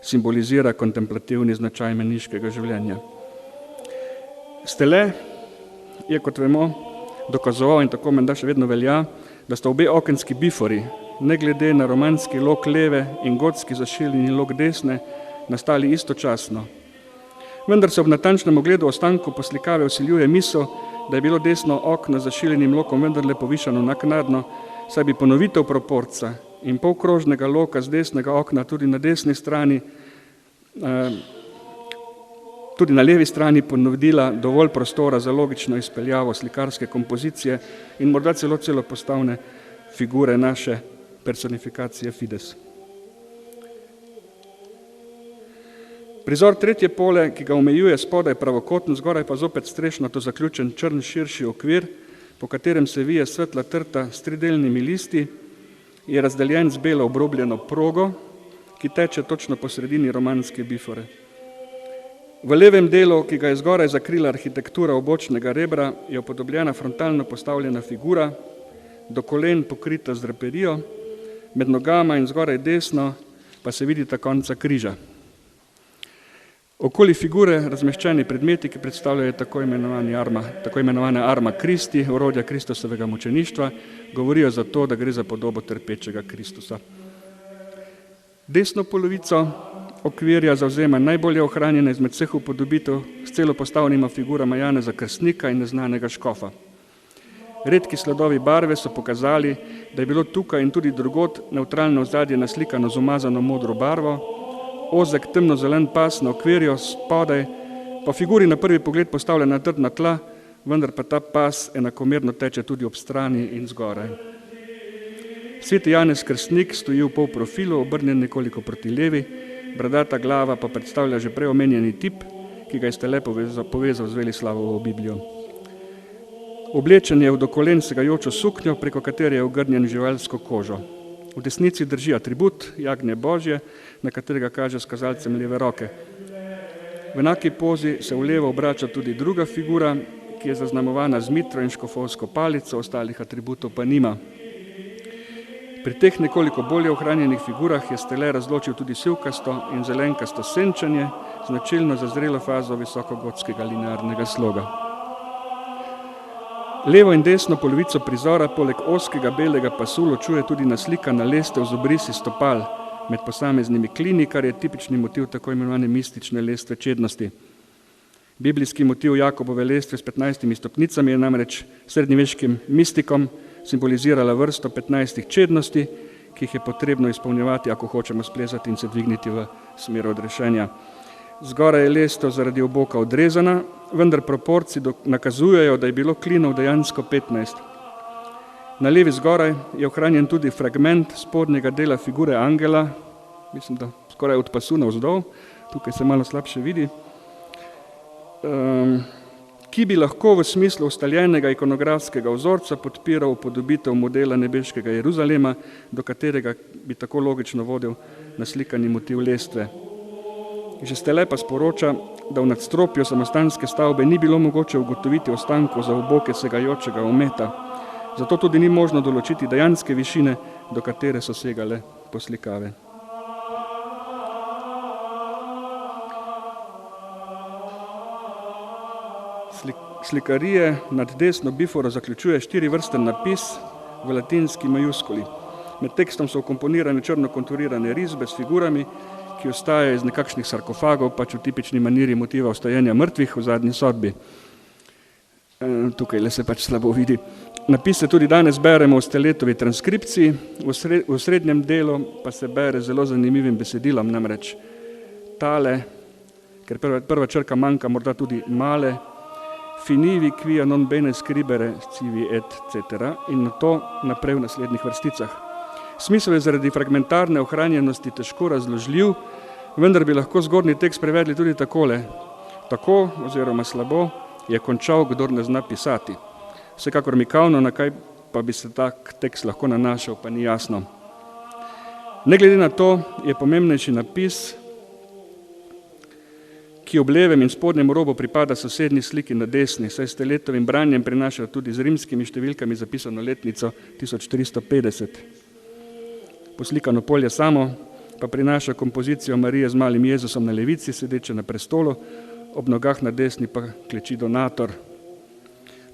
simbolizira kontemplativni značaj meniškega življenja. Stele je, kot vemo, dokazoval in tako menda še vedno velja, da sta obe okenski bifori, ne glede na romanski lok leve in gotski zašiljeni lok desne, nastali istočasno. Vendar se ob natančnem ogledu ostanku poslikave vsiljuje misel, da je bilo desno okno z zašiljenim lokom vendarle povišano naknadno, saj bi ponovitev proporca in polkrožnega loka z desnega okna tudi na desni strani, tudi na levi strani ponudila dovolj prostora za logično izpeljavo slikarske kompozicije in morda celo postavne figure naše personifikacije Fides. Prizor tretje pole, ki ga omejuje spodaj pravokoten, zgoraj pa zopet strešnato zaključen črn širši okvir, po katerem se vije svetla trta s tridelnimi listi, je razdeljen z belo obrobljeno progo, ki teče točno po sredini romanske bifore. V levem delu, ki ga je zgoraj zakrila arhitektura obočnega rebra, je upodobljena frontalno postavljena figura, do kolen pokrita z draperijo, med nogama in zgoraj desno pa se vidita konca križa. Okoli figure razmeščeni predmeti, ki predstavljajo tako imenovane arma Kristi, orodja Kristusovega mučeništva, govorijo za to, da gre za podobo trpečega Kristusa. Desno polovico okvirja zavzema najbolje ohranjena izmed vseh upodobitev s celopostavnima figurama Janeza Krstnika in neznanega škofa. Redki sledovi barve so pokazali, da je bilo tukaj in tudi drugod nevtralno ozadje naslikano z umazano modro barvo, ozek temno-zelen pas na okvirju spodaj, pa figuri na prvi pogled postavlja na trdna tla, vendar pa ta pas enakomerno teče tudi ob strani in zgoraj. Sveti Janez Krstnik stoji v pol profilu, obrnjen nekoliko proti levi, bradata glava pa predstavlja že prej omenjeni tip, ki ga je Stele povezal z Velislavovo Biblijo. Oblečen je v do kolen segajočo suknjo, preko katere je ogrnjen živalsko kožo. V desnici drži atribut, jagnje Božje, na katerega kaže s kazalcem leve roke. V enaki pozi se v levo obrača tudi druga figura, ki je zaznamovana z mitro in škofovsko palico, ostalih atributov pa nima. Pri teh nekoliko bolje ohranjenih figurah je Stele razločil tudi sivkasto in zelenkasto senčanje, značilno za zrelo fazo visokogotskega linearnega sloga. Levo in desno polovico prizora poleg ozkega belega pasu ločuje tudi naslikana lestev z obrisi stopal med posameznimi klini, kar je tipični motiv tako imenovane mistične lestve čednosti. Biblijski motiv Jakobove lestve s 15 stopnicami je namreč srednjeveškim mistikom simbolizirala vrsto 15 čednosti, ki jih je potrebno izpolnjevati, ako hočemo splezati in se dvigniti v smer odrešenja. Zgoraj je lestev zaradi oboka odrezana, vendar proporci nakazujejo, da je bilo klinov dejansko 15. Na levi zgoraj je ohranjen tudi fragment spodnjega dela figure angela, mislim, da skoraj od pasu navzdol, tukaj se malo slabše vidi, ki bi lahko v smislu ustaljenega ikonografskega vzorca podpiral upodobitev modela nebeškega Jeruzalema, do katerega bi tako logično vodil naslikani motiv lestve. Že Stele pa sporoča, da v nadstropju samostanske stavbe ni bilo mogoče ugotoviti ostankov za oboke segajočega ometa, zato tudi ni možno določiti dejanske višine, do katere so segale poslikave. Slikarije nad desno biforo zaključuje 4-vrsten napis v latinski majuskuli. Med tekstom so vkomponirane črno konturirane risbe s figurami, ki ostajajo iz nekakšnih sarkofagov, pač v tipični maniri motiva ostajenja mrtvih v zadnji sodbi. Tukaj le se pač slabo vidi. Napise tudi danes beremo v Steletovi transkripciji, v srednjem delu pa se bere zelo zanimivim besedilom, namreč tale, ker prva črka manjka, morda tudi male, finivi quia non bene scribere civi et cetera, in na to naprej v naslednjih vrsticah. Smisel je zaradi fragmentarne ohranjenosti težko razložljiv, vendar bi lahko zgornji tekst prevedli tudi takole: tako oziroma slabo je končal, kdor ne zna pisati. Vsekakor mikavno, na kaj pa bi se tak tekst lahko nanašal, pa ni jasno. Ne glede na to je pomembnejši napis, ki ob levem in spodnjem robu pripada sosednji sliki na desni, saj s Steletovim branjem prinaša tudi z rimskimi številkami zapisano letnico 1350. Poslikano polje samo pa prinaša kompozicijo Marije z malim Jezusom na levici, sedeče na prestolu, ob nogah na desni pa kleči donator.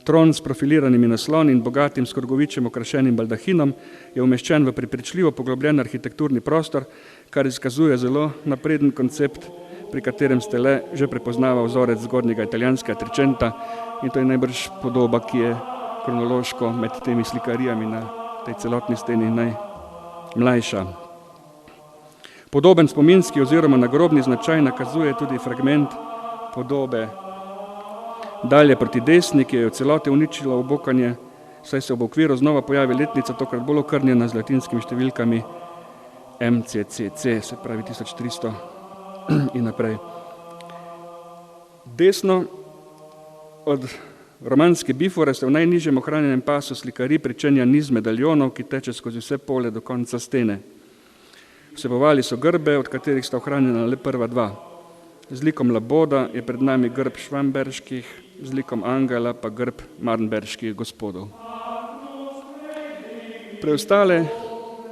Tron s profiliranimi nasloni in bogatim skorgovičem okrašenim baldahinom je umeščen v prepričljivo poglobljen arhitekturni prostor, kar izkazuje zelo napreden koncept, pri katerem Stele že prepoznava vzorec zgodnjega italijanskega Tricenta, in to je najbrž podoba, ki je kronološko med temi slikarijami na tej celotni steni najmlajša. Podoben spominski oziroma nagrobni značaj nakazuje tudi fragment podobe dalje proti desni, ki je v celoti uničila obokanje, saj se v okviru znova pojavi letnica, tokrat bolj okrnjena z latinskimi številkami MCCC, se pravi 1300 in naprej. Desno od romanske bifore se v najnižjem ohranjenem pasu slikari pričenja niz medaljonov, ki teče skozi vse pole do konca stene. Vsebovali so grbe, od katerih sta ohranjena le prva dva. Z likom Laboda je pred nami grb švamberških, z likom Angela pa grb marnberških gospodov. Preostale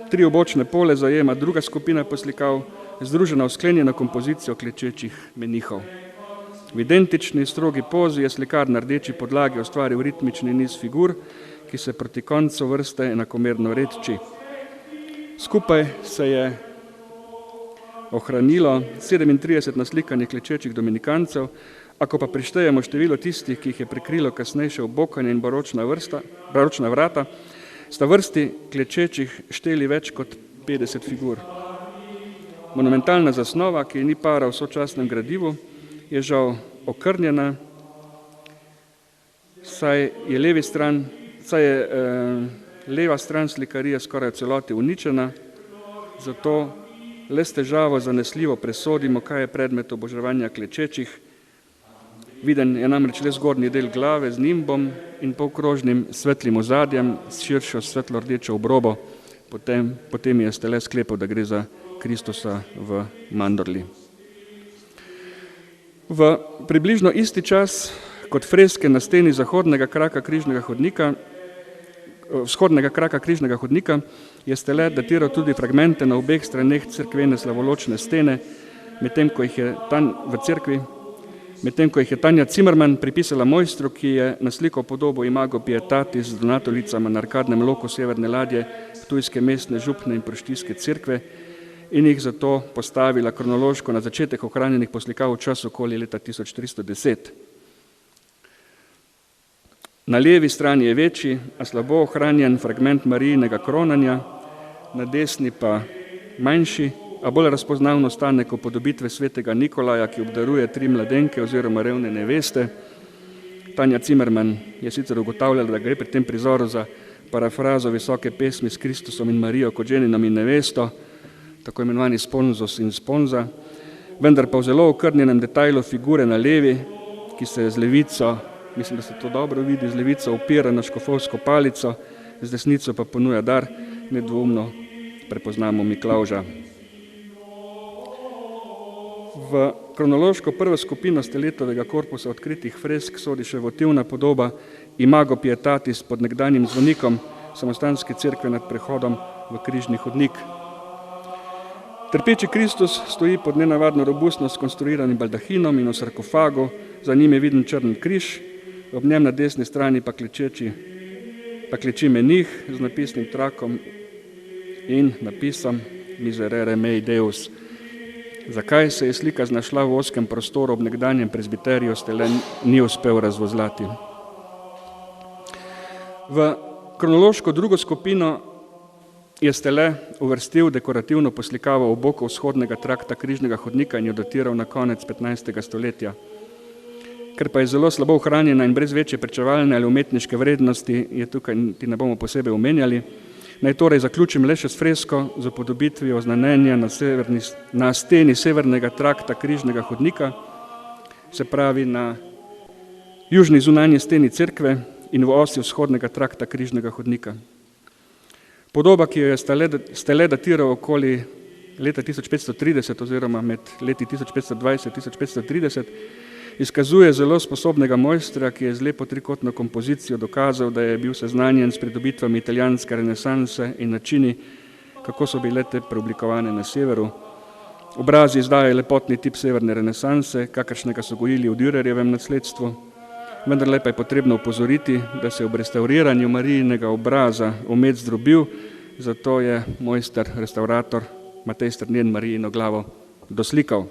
tri obočne pole zajema druga skupina poslikav, združena v sklenjeno kompozicijo klečečih menihov. V identični strogi pozi je slikar na rdeči podlagi ustvaril ritmični niz figur, ki se proti koncu vrste enakomerno redči. Skupaj se je ohranilo 37 naslikanih klečečih dominikancev, ako pa prištejemo število tistih, ki jih je prekrilo kasnejše obokanje in baročna vrata, sta vrsti klečečih šteli več kot 50 figur. Monumentalna zasnova, ki ni para v sočasnem gradivu, je žal okrnjena, saj je leva stran slikarije skoraj v celoti uničena, zato le s težavo zanesljivo presodimo, kaj je predmet oboževanja klečečih. Viden je namreč le zgornji del glave z nimbom in polkrožnim svetlim ozadjem s širšo svetlo-rdečo obrobo. Potem je Stele sklepal, da gre za Kristusa v mandorli. V približno isti čas kot freske na steni vzhodnega kraka križnega hodnika je Stele datiral tudi fragmente na obeh straneh cerkvene slavoločne stene, medtem ko jih je Tanja Zimmermann pripisala mojstru, ki je naslikal podobo Imago Pietatis z donatolicama na arkadnem loku severne ladje ptujske mestne župne in proštijske cerkve in jih zato postavila kronološko na začetek ohranjenih poslikav v času okoli leta 1310. Na levi strani je večji, a slabo ohranjen fragment Marijinega kronanja, na desni pa manjši, a bolj razpoznavno ostanek upodobitve svetega Nikolaja, ki obdaruje 3 mladenke oziroma revne neveste. Tanja Zimmermann je sicer ugotavljala, da gre pri tem prizoru za parafrazo visoke pesmi s Kristusom in Marijo kot ženinom in nevesto, tako imenovani sponzos in sponza, vendar pa v zelo okrnjenem detajlu figure na levi, ki se z levico, mislim, da se to dobro vidi, z levico opira na škofovsko palico, z desnico pa ponuja dar, nedvoumno prepoznamo Miklavža. V kronološko prvo skupino Steletovega korpusa odkritih fresk sodi še votivna podoba Imago Pietatis pod nekdanjim zvonikom samostanske cerkve nad prehodom v križni hodnik. Trpeči Kristus stoji pod nenavadno robustno skonstruiranim baldahinom in v sarkofagu, za njim je viden črn križ, ob njem na desni strani pa kleči menih z napisnim trakom in napisom Miserere mei Deus. Zakaj se je slika znašla v ozkem prostoru ob nekdanjem prezbiteriju, Stele ni uspel razvozlati. V kronološko drugo skupino je Stele uvrstil dekorativno poslikavo obokov vzhodnega trakta križnega hodnika in jo datiral na konec 15. stoletja. Ker pa je zelo slabo ohranjena in brez večje pričevalne ali umetniške vrednosti, je tukaj ti ne bomo posebej omenjali. Naj torej zaključim le še s fresko z upodobitvijo oznanjenja na steni severnega trakta križnega hodnika, se pravi na južni zunanji steni cerkve in v osi vzhodnega trakta križnega hodnika. Podoba, ki jo je Stele datiral okoli leta 1530 oziroma med leti 1520-1530, izkazuje zelo sposobnega mojstra, ki je z lepo trikotno kompozicijo dokazal, da je bil seznanjen s pridobitvami italijanske renesanse in načini, kako so bile te preoblikovane na severu. Obrazi izdajajo lepotni tip severne renesanse, kakršnega so gojili v Dürerjevem nasledstvu. Vendar pa je potrebno upozoriti, da se je ob restauriranju Marijinega obraza vmes zdrobil, zato je mojster, restaurator Matej Strnjen Marijino glavo doslikal.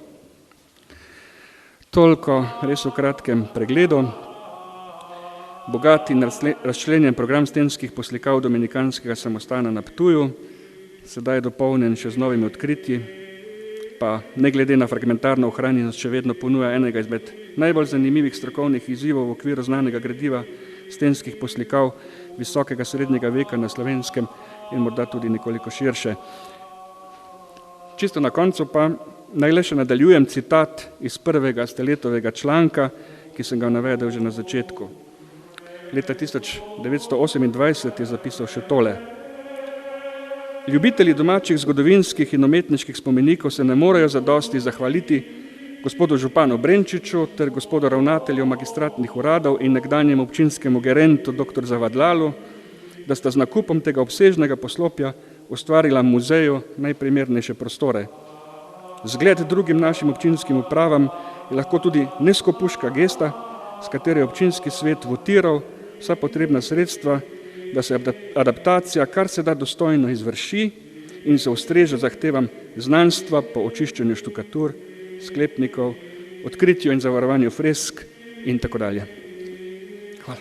Toliko res v kratkem pregledu. Bogat in razčlenjen program stenskih poslikav dominikanskega samostana na Ptuju, sedaj dopolnjen še z novimi odkritji, pa ne glede na fragmentarno ohranjenost še vedno ponuja enega izmed najbolj zanimivih strokovnih izzivov v okviru znanega gradiva stenskih poslikav visokega srednjega veka na Slovenskem in morda tudi nekoliko širše. Čisto na koncu pa naj le še nadaljujem citat iz prvega Steletovega članka, ki sem ga navedel že na začetku. Leta 1928 je zapisal še tole. Ljubitelji domačih zgodovinskih in umetniških spomenikov se ne morejo zadosti zahvaliti gospodu županu Brenčiču ter gospodu ravnatelju magistratnih uradov in nekdanjemu občinskemu gerentu dr. Zavadlalu, da sta z nakupom tega obsežnega poslopja ustvarila muzeju najprimernejše prostore. Zgled drugim našim občinskim upravam je lahko tudi neskopuška gesta, s katero je občinski svet votiral vsa potrebna sredstva, da se adaptacija kar se da dostojno izvrši in se ustreže zahtevam znanstva po očiščenju štukatur, sklepnikov, odkritju in zavarovanju fresk in tako dalje. Hvala.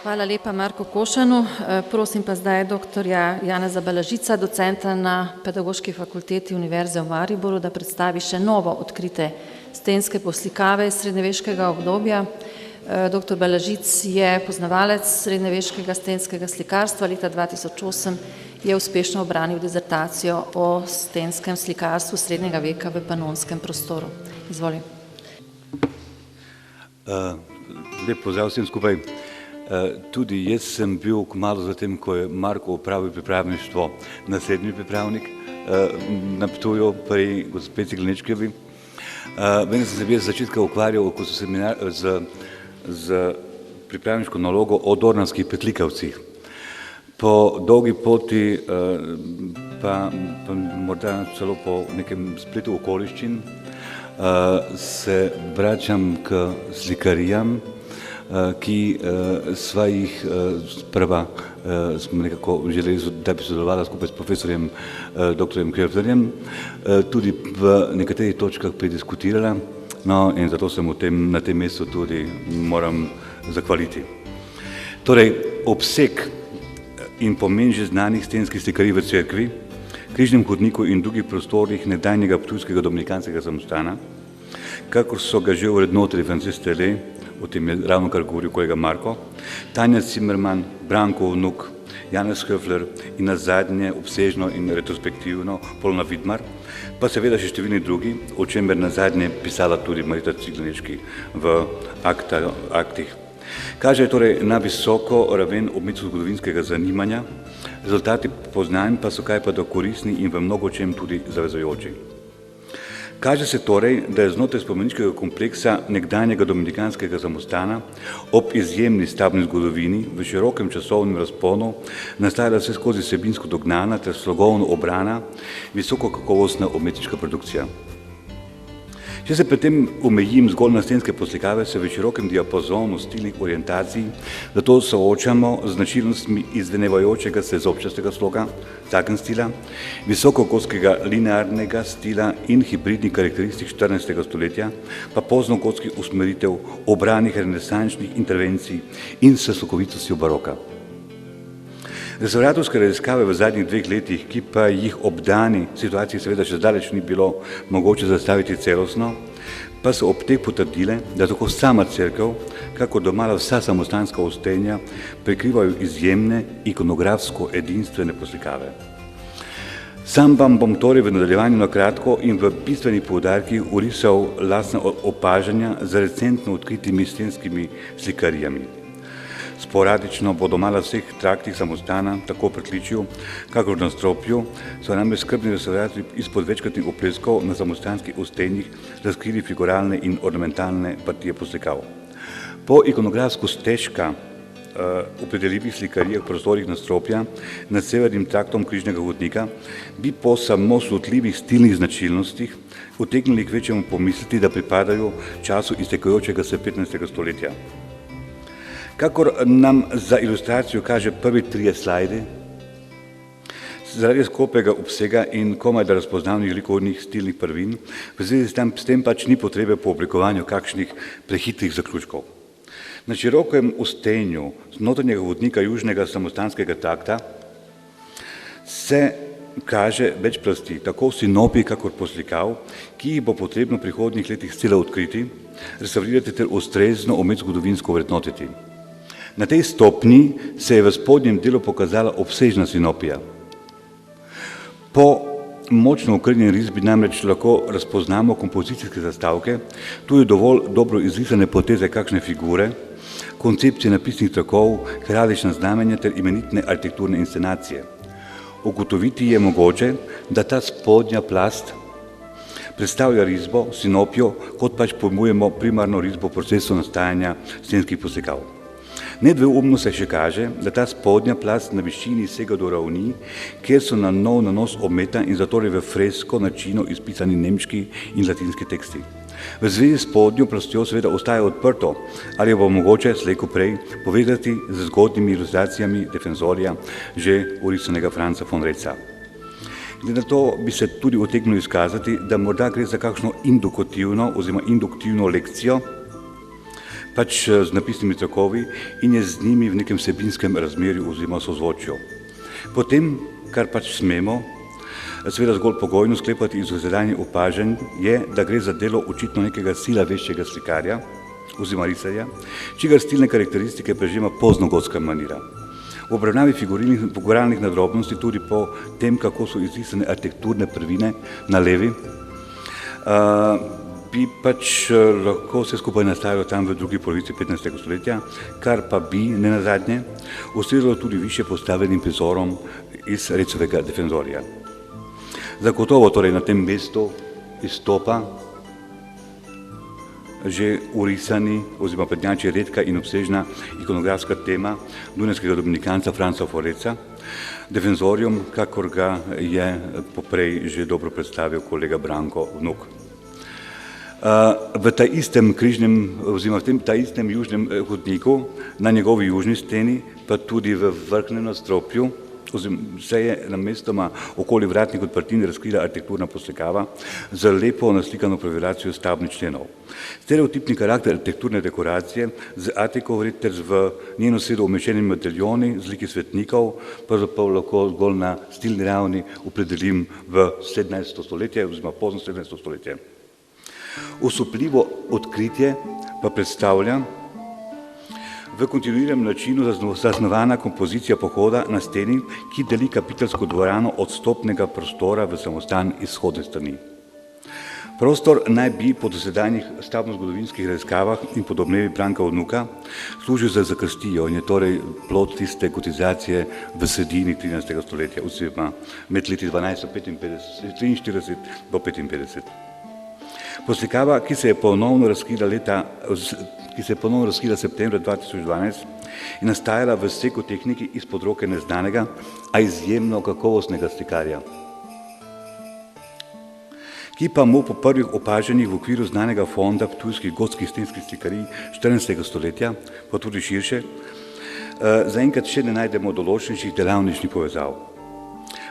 Hvala lepa Marku Košanu. Prosim pa zdaj doktorja Janeza Balažica, docenta na Pedagoški fakulteti Univerze v Mariboru, da predstavi še novo odkrite stenske poslikave iz srednjeveškega obdobja. Dr. Balažic je poznavalec srednjeveškega stenskega slikarstva. Leta 2008 je uspešno obranil dizertacijo o stenskem slikarstvu srednjega veka v panonskem prostoru. Izvoli. Lep pozdrav vsem skupaj. Tudi jaz sem bil kmalu zatem, ko je Marko opravil pripravništvo na srednji pripravnik na Ptuju pri gospe Ciglenečkevi. Meni sem se z začetka ukvarjal z pripravniško nalogo o dornanskih petlikavcih. Po dolgi poti, pa morda celo po nekem spletu okoliščin, se vračam k slikarijam, ki sva jih sprva smo nekako želeli, da bi sodelovala skupaj s profesorjem dr. Krevzerjem, tudi v nekaterih točkah prediskutirala, no in zato sem na tem mestu tudi moram zahvaliti. Torej, obseg in pomen že znanih stenskih slikarij v cerkvi, križnem hodniku in drugih prostorih nekdanjega ptujskega dominikanskega samostana, kakor so ga že vrednotili Francis Stele, o tem je ravno kar govoril kolega Marko, Tanja Zimmerman, Branko Vnuk, Janez Höfler in nazadnje obsežno in retrospektivno Polona Vidmar, pa seveda še številni drugi, o čemer nazadnje pisala tudi Marita Ciglenečki v aktih. Kaže torej na visoko raven umetnostno-zgodovinskega zanimanja, rezultati poznanj pa so kajpada koristni in v mnogočem tudi zavezujoči. Kaže se torej, da je znotraj spomeniškega kompleksa nekdanjega dominikanskega samostana ob izjemni stavbni zgodovini v širokem časovnem razponu nastajala vse skozi vsebinsko dognana ter slogovno obrana visoko kakovostna umetniška produkcija. Če se pri tem omejim zgolj na stenske poslikave, se v širokem diapazonu stilnih orientacij zato soočamo z značilnostmi izvenevajočega sezobčastega sloga, zaken stila, visokogotskega linearnega stila in hibridnih karakteristik 14. stoletja, pa poznogotskih usmeritev, obranih renesančnih intervencij in s slokovitostjo baroka. Restavratorske raziskave v zadnjih 2 letih, ki pa jih ob dani situaciji seveda še zdaleč ni bilo mogoče zastaviti celostno, pa so ob teh potrdile, da tako sama cerkev, kakor domala vsa samostanska ostenja, prekrivajo izjemne ikonografsko edinstvene poslikave. Sam vam bom torej v nadaljevanju na kratko in v bistvenih poudarkih orisal lastna opažanja z recentno odkritimi stenskimi slikarijami. Sporadično bo domala vseh traktih samostana, tako v pritličju, kakor na stropju, so namreč skrbni restauratorji izpod večkratnih opleskov na samostanskih ostenjih razkrili figuralne in ornamentalne partije poslikav. Po ikonografsko stežka opredeljivih slikarijah v prostorih nadstropja nad severnim traktom križnega hodnika bi po samo slutljivih stilnih značilnostih utegnili k večjemu pomisliti, da pripadajo času iztekajočega se 15. stoletja. Kakor nam za ilustracijo kaže prvi 3 slajdi, zaradi skopega obsega in komaj da razpoznavnih likovnih stilnih prvin, v zvezi s tem pač ni potrebe po oblikovanju kakšnih prehitrih zaključkov. Na širokem ustenju notranjega vodnika južnega samostanskega trakta se kaže več plasti, tako v sinopiji kakor poslikav, ki jih bo potrebno v prihodnjih letih scela odkriti, restaurirati ter ustrezno umetnozgodovinsko vrednotiti. Na tej stopnji se je v spodnjem delu pokazala obsežna sinopija. Po močno okrnjeni risbi namreč lahko razpoznamo kompozicijske zastavke, tudi dovolj dobro izrisane poteze kakšne figure, koncepcije napisnih trakov, heraldična znamenja ter imenitne arhitekturne inscenacije. Ugotoviti je mogoče, da ta spodnja plast predstavlja risbo, sinopijo, kot pač pojmujemo primarno risbo v procesu nastajanja stenskih poslikav. Nedvoumno se še kaže, da ta spodnja plast na višini sega do ravni, kjer so na nov nanos obmeta in zatorej v fresko načinu izpisani nemški in latinski teksti. V zvezi s spodnjo plastjo seveda ostaja odprto, ali bo mogoče slej ko prej povezati z zgodnjimi ilustracijami defenzorja že orisanega Franca von Reca. Glede na to bi se tudi utegnilo izkazati, da morda gre za kakšno indukativno oziroma induktivno lekcijo, pač z napisnimi trakovi in je z njimi v nekem vsebinskem razmerju oziroma sozvočju. Potem, kar pač smemo, seveda zgolj pogojno sklepati iz dosedanjih opažanj, je, da gre za delo očitno nekega sila veščega slikarja oziroma risarja, čigar stilne karakteristike prežema poznogotska manira. V obravnavi figuralnih nadrobnosti tudi po tem, kako so izrisane arhitekturne prvine na levi, bi pač lahko vse skupaj nastajalo tam v drugi polovici 15. stoletja, kar pa bi, ne nazadnje, ustrezalo tudi više postavljenim prizorom iz Recovega defenzorja. Zagotovo torej na tem mestu izstopa že urisani oziroma prednjači redka in obsežna ikonografska tema dunajskega dominikanca Franca von Reca, defenzorjem, kakor ga je poprej že dobro predstavil kolega Branko Vnuk. V ta istem križnem oziroma v ta istem južnem hodniku, na njegovi južni steni, pa tudi v vrhnjem nadstropju, se je namestoma okoli vratnih odprtin razkrila arhitekturna poslikava z lepo naslikano prevelacijo stavbnih členov. Stereotipni karakter arhitekturne dekoracije z atiko ter v njeno sredo umeščenimi medaljoni z liki svetnikov, pravzaprav lahko zgolj na stilni ravni opredelim v 17. stoletje oziroma pozno 17. stoletje. Osupljivo odkritje pa predstavlja v kontinuiranem načinu zasnovana kompozicija pohoda na steni, ki deli kapiteljsko dvorano od stopnega prostora v samostan izhodne strani. Prostor naj bi po dosedanjih stavbno-zgodovinskih raziskavah in po domnevi Branka Vnuka služil za zakrstijo in je torej plod tiste gotizacije v sredini 13. stoletja oziroma med leti 1243 do 55. Poslikava, ki se je ponovno razkrila septembra 2012 in nastajala v sekotehniki izpod roke neznanega, a izjemno kakovostnega slikarja, ki pa mu po prvih opaženjih v okviru znanega fonda ptujskih gotskih stenskih slikarij 14. stoletja, pa tudi širše, zaenkrat še ne najdemo določnejših delavničnih povezav.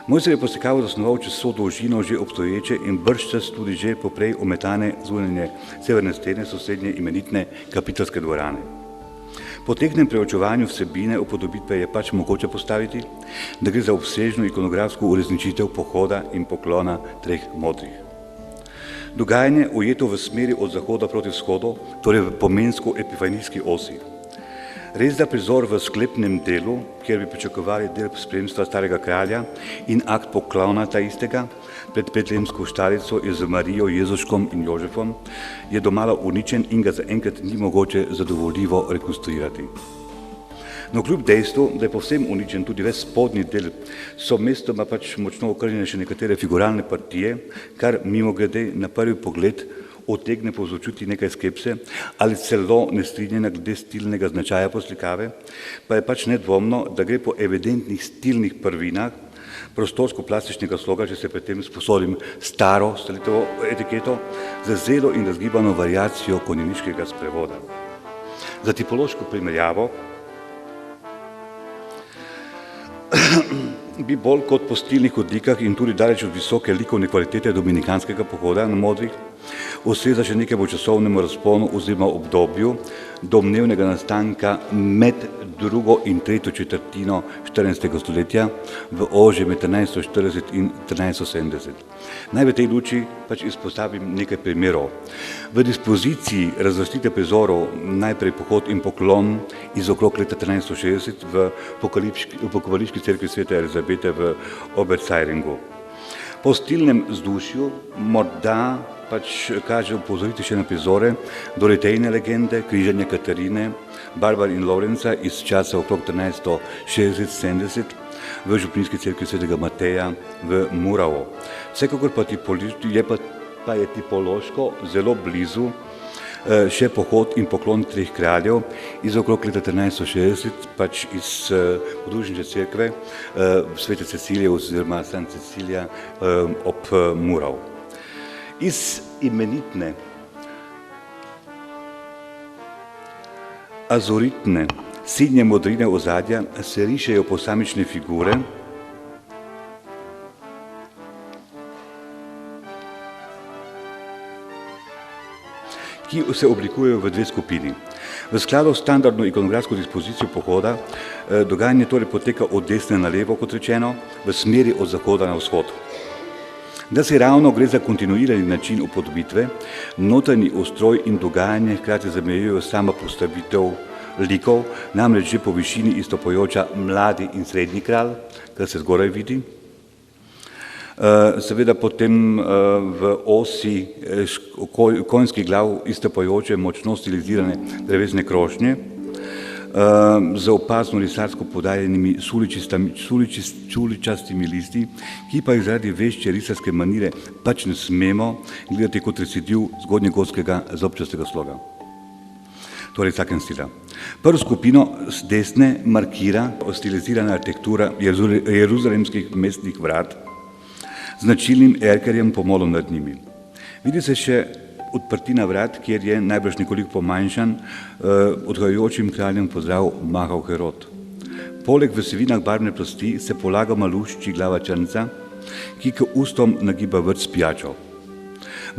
Mojster je poslikavo zasnoval čez vso dolžino že obstoječe in bržčas tudi že poprej ometane zunanje severne stene sosednje imenitne kapitolske dvorane. Po tehtnem preučevanju vsebine upodobitve je pač mogoče postaviti, da gre za obsežno ikonografsko uresničitev pohoda in poklona treh modrih. Dogajanje ujeto v smeri od zahoda proti vzhodu, torej v pomensko epifanijski osi. Res da prizor v sklepnem delu, kjer bi pričakovali del spremstva starega kralja in akt poklona ta istega pred Betlemsko štarico z Marijo, Jezuškom in Jožefom, je domala uničen in ga zaenkrat ni mogoče zadovoljivo rekonstruirati. No, kljub dejstvu, da je povsem uničen tudi ves spodnji del, so mestoma pač močno okrnjene še nekatere figuralne partije, kar mimogrede na prvi pogled utegne povzročiti nekaj skepse ali celo nestrinjanja glede stilnega značaja poslikave, pa je pač nedvomno, da gre po evidentnih stilnih prvinah prostorsko-plastičnega sloga, če se pred tem sposodim staro stalitovo etiketo, za zelo in razgibano variacijo konjeniškega sprevoda. Za tipološko primerjavo bi bolj kot po stilnih odlikah in tudi daleč od visoke likovne kvalitete dominikanskega pohoda na modrih ustreza še nekemu časovnemu razponu oziroma obdobju domnevnega nastanka med drugo in tretjo četrtino 14. stoletja v ožje med 1340 in 1370. Naj v tej luči pač izpostavim nekaj primerov. V dispoziciji razvrstitve prizorov najprej pohod in poklon iz okrog leta 1360 v pokrovališki cerkvi svete Elizabete v Oberseiringu. Po stilnem vzdušju morda pač kaže upozoriti še na prizore Dorotejne legende, križanja Katarine, Barbar in Lorenca iz časa okrog 1360-70 v župnijski cerkvi svetega Mateja v Muravo. Vsekakor pa je tipološko zelo blizu še pohod in poklon treh kraljev iz okrog leta 1360, pač iz podružnične cerkve svete Cecilije oziroma San Cecilija ob Murav. Iz imenitne azoritne sinje modrine ozadja se rišejo posamične figure, ki se oblikujejo v dve skupini. V skladu s standardno ikonografsko dispozicijo pohoda dogajanje torej poteka od desne na levo, kot rečeno, v smeri od zahoda na vzhod. Da se ravno gre za kontinuirani način upodobitve, notranji ustroj in dogajanje hkrati zamejujejo sama postavitev likov, namreč že po višini izstopajoča mladi in srednji kralj, kar se zgoraj vidi. Seveda potem v osi konjskih glav izstopajoče močno stilizirane drevesne krošnje, z opazno risarsko podajenimi suličastimi listi, ki pa jih zaradi vešče risarske manire pač ne smemo gledati kot recidiv zgodnjegotskega zobčastega sloga. Torej vsakem stila. Prvo skupino z desne markira stilizirana arhitektura jeruzalemskih mestnih vrat z značilnim erkerjem pomolom nad njimi. Vidi se še odprtina vrat, kjer je najbrž nekoliko pomanjšan odhajajočim kraljem pozdrav mahal Herod. Poleg v sevinah barvne plasti se polagoma lušči glava črnca, ki k ustom nagiba vrt s pijačo.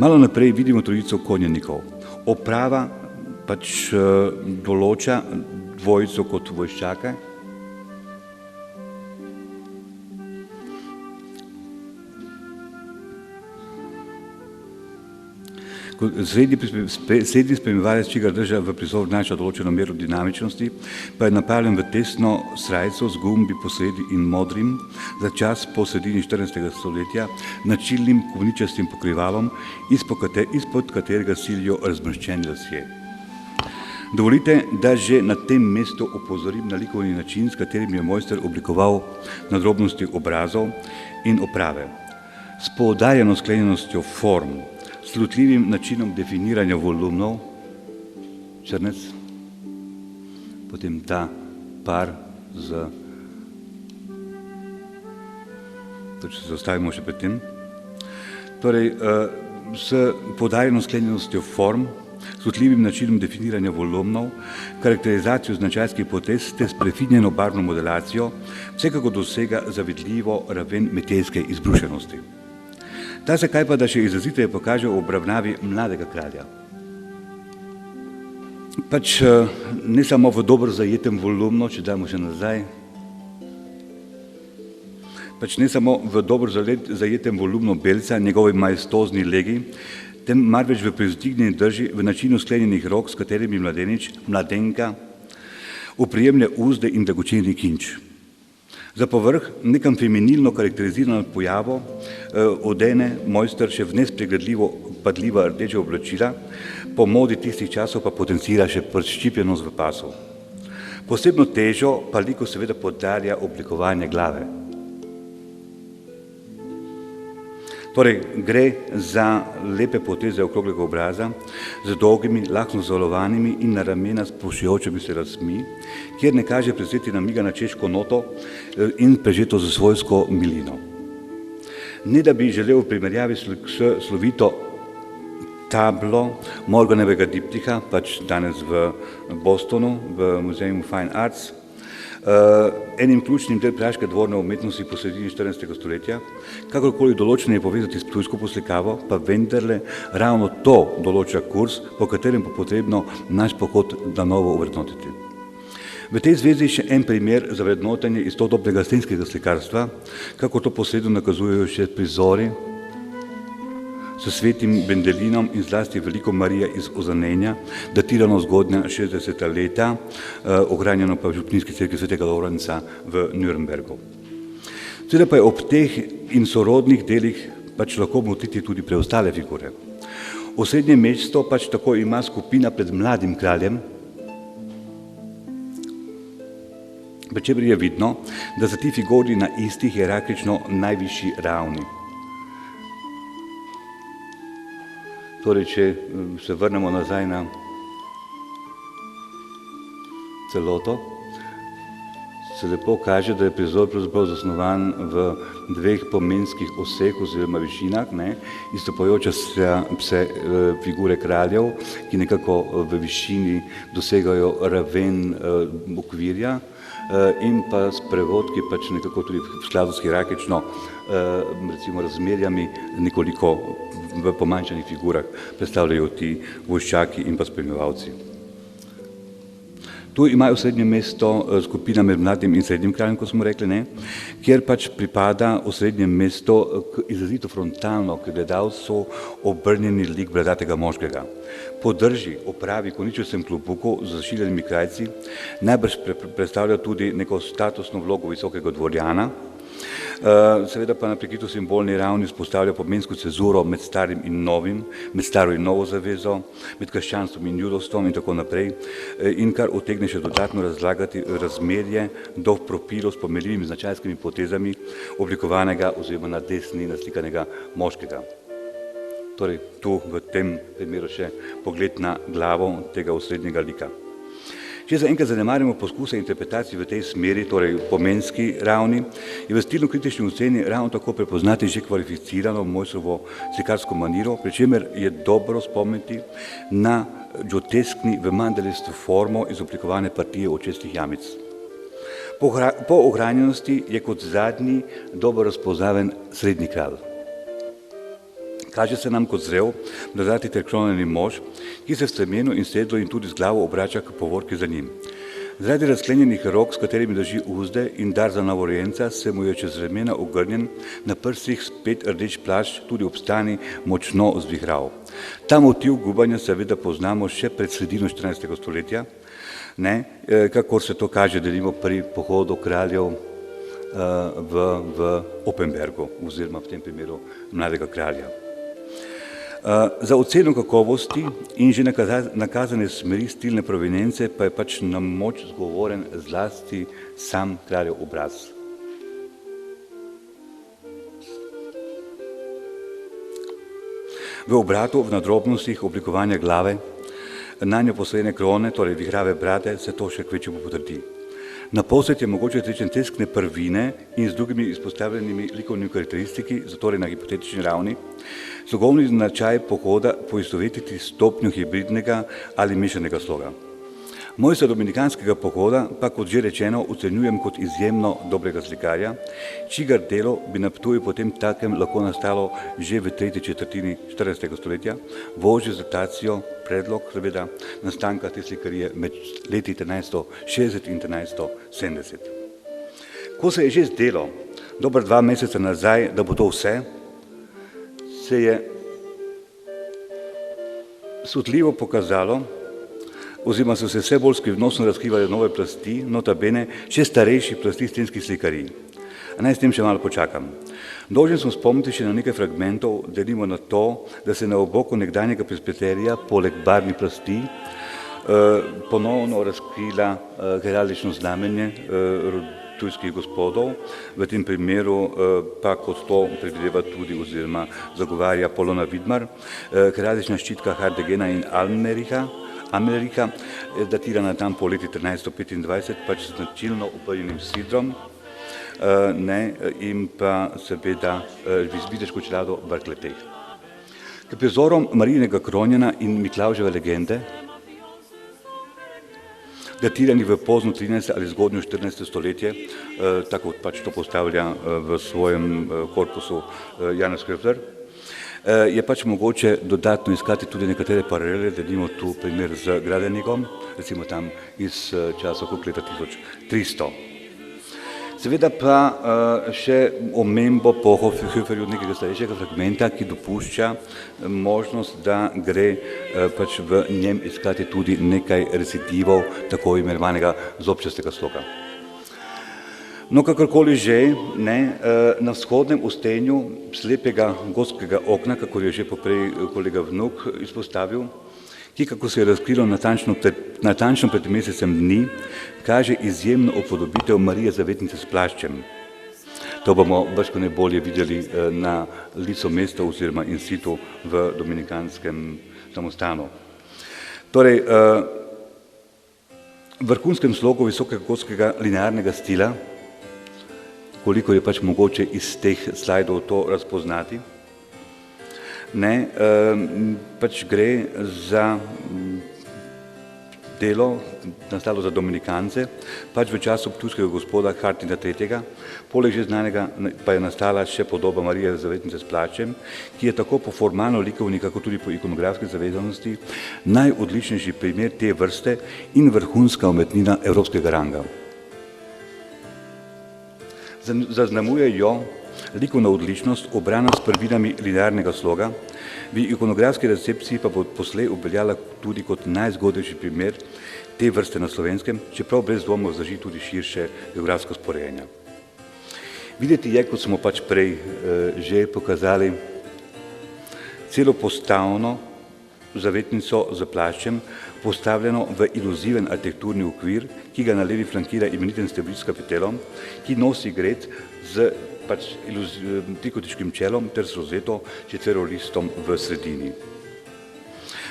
Malo naprej vidimo trojico konjenikov. Oprava pač določa dvojico kot vojščaka, Srednji spremljevalec, čigar drža v prizor vnaša določeno mero dinamičnosti, pa je napravljen v tesno srajco z gumbi posredi in modrim, za čas po sredini 14. stoletja, načilnim kovničastim pokrivalom, izpod katerega silijo razmrščeni lasje. Dovolite, da že na tem mestu opozorim na likovni način, s katerim je mojster oblikoval nadrobnosti obrazov in oprave. S poudarjeno sklenjenostjo form, slutljivim načinom definiranja volumnov, črnec, potem ta par z, če se zastavimo še pred tem. Torej, s poudarjeno sklenjenostjo form, s utljivim načinom definiranja volumnov, karakterizacijo značajskih potez ter s prefinjeno barvno modelacijo, vsekako dosega zavidljivo raven metejske izbrušenosti. Ta se kaj pa da še izraziteje pokaže v obravnavi mladega kralja. Pač ne samo v dobro zajetem volumnu, če damo še nazaj, pač ne samo v dobro zajetem volumnu belca, njegovi majestozni legi, marveč v privzdignjeni drži, v načinu sklenjenih rok, s katerimi mladenka oprijemlja uzde in dragočeni kinč. Za povrh nekam feminilno karakterizirano pojavo odene mojster še v nespregledljivo padljiva rdeča oblačila, po modi tistih časov pa potencira še prščipljenost v pasu. Posebno težo pa liku seveda podarja oblikovanje glave. Torej, gre za lepe poteze okroglega obraza, z dolgimi, lahko zavalovanimi in na ramena spuščajočimi se lasmi, kjer ne kaže prezreti namiga na češko noto in prežeto z svojsko milino. Ne da bi želel v primerjavi s slovito tablo Morganovega diptiha, pač danes v Bostonu, v Muzeju Fine Arts, enim ključnim del praške dvorne umetnosti po sredini 14. stoletja, kakorkoli določeno je povezati s ptujsko poslikavo, pa vendarle ravno to določa kurs, po katerem bo potrebno naš pohod na novo ovrednotiti. V tej zvezi še en primer za vrednotenje iz todobnega stenskega slikarstva, kako to posredno nakazujejo še prizori s svetim Bendelinom in zlasti veliko Marija iz Ozanenja, datirano zgodnja 60. leta, ohranjeno pa v župnijski cerkvi svetega Lorenca v Nürnbergu. Seveda pa je ob teh in sorodnih delih pač lahko motiti tudi preostale figure. Osrednje mesto pač tako ima skupina pred mladim kraljem, pri čemer je vidno, da so ti figuri na isti hierarhično najvišji ravni. Torej, če se vrnemo nazaj na celoto, se lepo kaže, da je prizor pravzaprav zasnovan v dveh pomenskih oseh oziroma višinah, izstopajoče se figure kraljev, ki nekako v višini dosegajo raven okvirja, in pa sprevodki pač nekako tudi v skladu s hierarhično recimo razmerjami nekoliko v pomanjšanih figurah predstavljajo ti vojščaki in pa spremljevalci. Tu imajo srednje mesto skupina med mladim in srednjim kraljem, kot smo rekli, kjer pač pripada osrednje mesto k izrazito frontalno k gledalcu obrnjeni lik bradatega moškega. Po drži, opravi, koničevskem klobuku z zašiljenimi krajci, najbrž predstavlja tudi neko statusno vlogo visokega dvorjana, seveda pa na prekrito simbolni ravni vzpostavlja pomensko cezuro med starim in novim, med staro in novo zavezo, med krščanstvom in judovstvom in tako naprej, in kar utegne še dodatno razlagati razmerje do propilov s pomenljivimi značajskimi potezami oblikovanega oziroma na desni naslikanega moškega. Torej, tu v tem primeru še pogled na glavo tega osrednjega lika. Če zaenkrat zanemarimo poskuse interpretacij v tej smeri, torej pomenski ravni, je v stilno-kritični oceni ravno tako prepoznati že kvalificirano mojstrovo slikarsko maniro, pri čemer je dobro spomniti na groteskni v mandalistu formo izoblikovane partije očesnih jamic. Po ohranjenosti je kot zadnji dobro razpoznaven srednji kralj. Kaže se nam kot zrel, bradati ter klonjeni mož, ki se v stremenu in sedlu in tudi z glavo obrača k povorki za njim. Zaradi razklenjenih rok, s katerimi drži uzde in dar za novorojenca, se mu je čez ramena ogrnjen, na prsih spet rdeč plašč, tudi ob strani močno zvihral. Ta motiv gubanja seveda poznamo še pred sredino 14. stoletja, kakor se to kaže delimo pri pohodu kraljev v Oppenbergu, oziroma v tem primeru mladega kralja. Za oceno kakovosti in že nakazane smeri stilne provenience pa je pač na moč zgovoren zlasti sam kraljev obraz. V obratu, v nadrobnostih oblikovanja glave, na njo posredne krone, torej vihrave brade, se to še kvečemu potrdi. Naposled je mogoče reči teskne prvine in z drugimi izpostavljenimi likovnimi karakteristiki, zatorej na hipotetični ravni, Slogovni značaj pohoda poistovetiti stopnjo hibridnega ali mešanega sloga. Mojstra dominikanskega pohoda pa, kot že rečeno, ocenjujem kot izjemno dobrega slikarja, čigar delo bi na Ptuju potem takem lahko nastalo že v tretji četrtini 14. stoletja, v ožjo datacijo predlog seveda nastanka te slikarije med leti 1360 in 1370. Ko se je že zdelo, dobra 2 meseca nazaj, da bo to vse, se je sutljivo pokazalo, oziroma so se vse bolj skrivnostno razkrivale nove plasti, nota bene, še starejši plasti stenskih slikarij. A naj s tem še malo počakam. Dolžen smo spomniti še na nekaj fragmentov, delimo na to, da se na oboku nekdanjega presbiterija, poleg barvnih plasti, ponovno razkrila heraldično znamenje ptujskih gospodov, v tem primeru pa, kot to predvideva tudi oziroma zagovarja Polona Vidmar, heraldična ščitka Hardegena in Amerika, datirana tam po leti 1325, pač z značilno upaljenim sidrom, in pa seveda viteško čelado Barkleteh. K prizorom Marijinega kronjena in Miklavževe legende, datirani v pozno 13. ali zgodnjo 14. stoletje, tako pač to postavlja v svojem korpusu Janez Krefler, je pač mogoče dodatno iskati tudi nekatere paralele, da imamo tu primer z Gradenigom, recimo tam iz časa okrog leta 1300. Seveda pa še omembo po Höferju nekega starejšega fragmenta, ki dopušča možnost, da gre pač v njem iskati tudi nekaj recidivov tako imenovanega zobčastega sloga. No, kakorkoli že, na vzhodnem ustenju slepega gotskega okna, kako je že poprej kolega Vnuk izpostavil, ki, kako se je razkrilo natančno pred mesecem dni, kaže izjemno upodobitev Marije Zavetnice s plaščem. To bomo bržkone bolje videli na licu mesta oziroma in situ v dominikanskem samostanu. Torej, v vrhunskem slogu visokega gotskega linearnega stila, koliko je pač mogoče iz teh slajdov to razpoznati, pač gre za delo, nastalo za Dominikance, pač v času ptujskega gospoda Hartinga III. Poleg že znanega pa je nastala še podoba Marije Zavetnice s plaščem, ki je tako po formalno likovni, kako tudi po ikonografski zavezanosti najodličnejši primer te vrste in vrhunska umetnina evropskega ranga. Zaznamuje jo likovna odličnost, obrana s prvinami linearnega sloga, v ikonografski recepciji pa bo poslej obveljala tudi kot najzgodnejši primer te vrste na Slovenskem, čeprav brez dvoma zaži tudi širše geografsko sporejenje. Videti je, kot smo pač prej že pokazali, celo postavno zavetnico z plaščem, postavljeno v iluziven arhitekturni okvir, ki ga na levi flankira imeniten stebrič s kapitelom, ki nosi gred z pač trikotičkim čelom ter s rozeto četverolistom v sredini.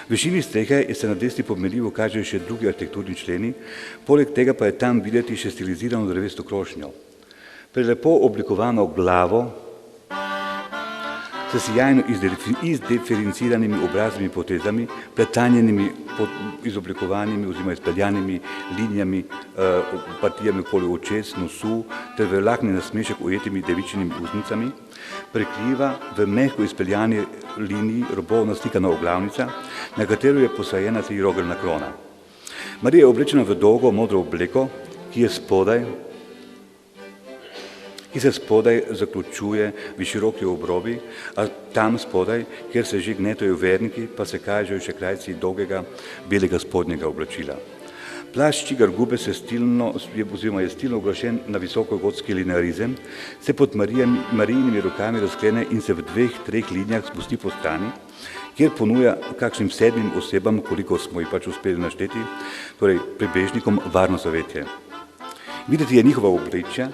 V višini strehe se na desni pomenljivo kažejo še drugi arhitekturni členi, poleg tega pa je tam videti še stilizirano drevesto krošnjo. Prelepo oblikovano glavo s sijajno izdiferenciranimi obraznimi potezami, pretanjenimi, izoblikovanimi oziroma izpeljanimi linijami, partijami okoli očes, nosu ter v lahni nasmešek ujetimi devičnimi ustnicami, prekriva v mehko izpeljani liniji robovna slikana oglavnica, na katero je posajena trirogeljna krona. Marija je oblečena v dolgo modro obleko, ki se spodaj zaključuje v široki obrobi, a tam spodaj, kjer se že gnetajo verniki, pa se kažejo še krajci dolgega belega spodnjega oblačila. Plašč, čigar gube je stilno uglašen na visokogotski linearizem, se pod Marijinimi rokami razklene in se v 2-3 linijah spusti po strani, kjer ponuja kakšnim 7 osebam, koliko smo jih pač uspeli našteti, torej prebežnikom varno zavetje. Videti je njihova oblečja,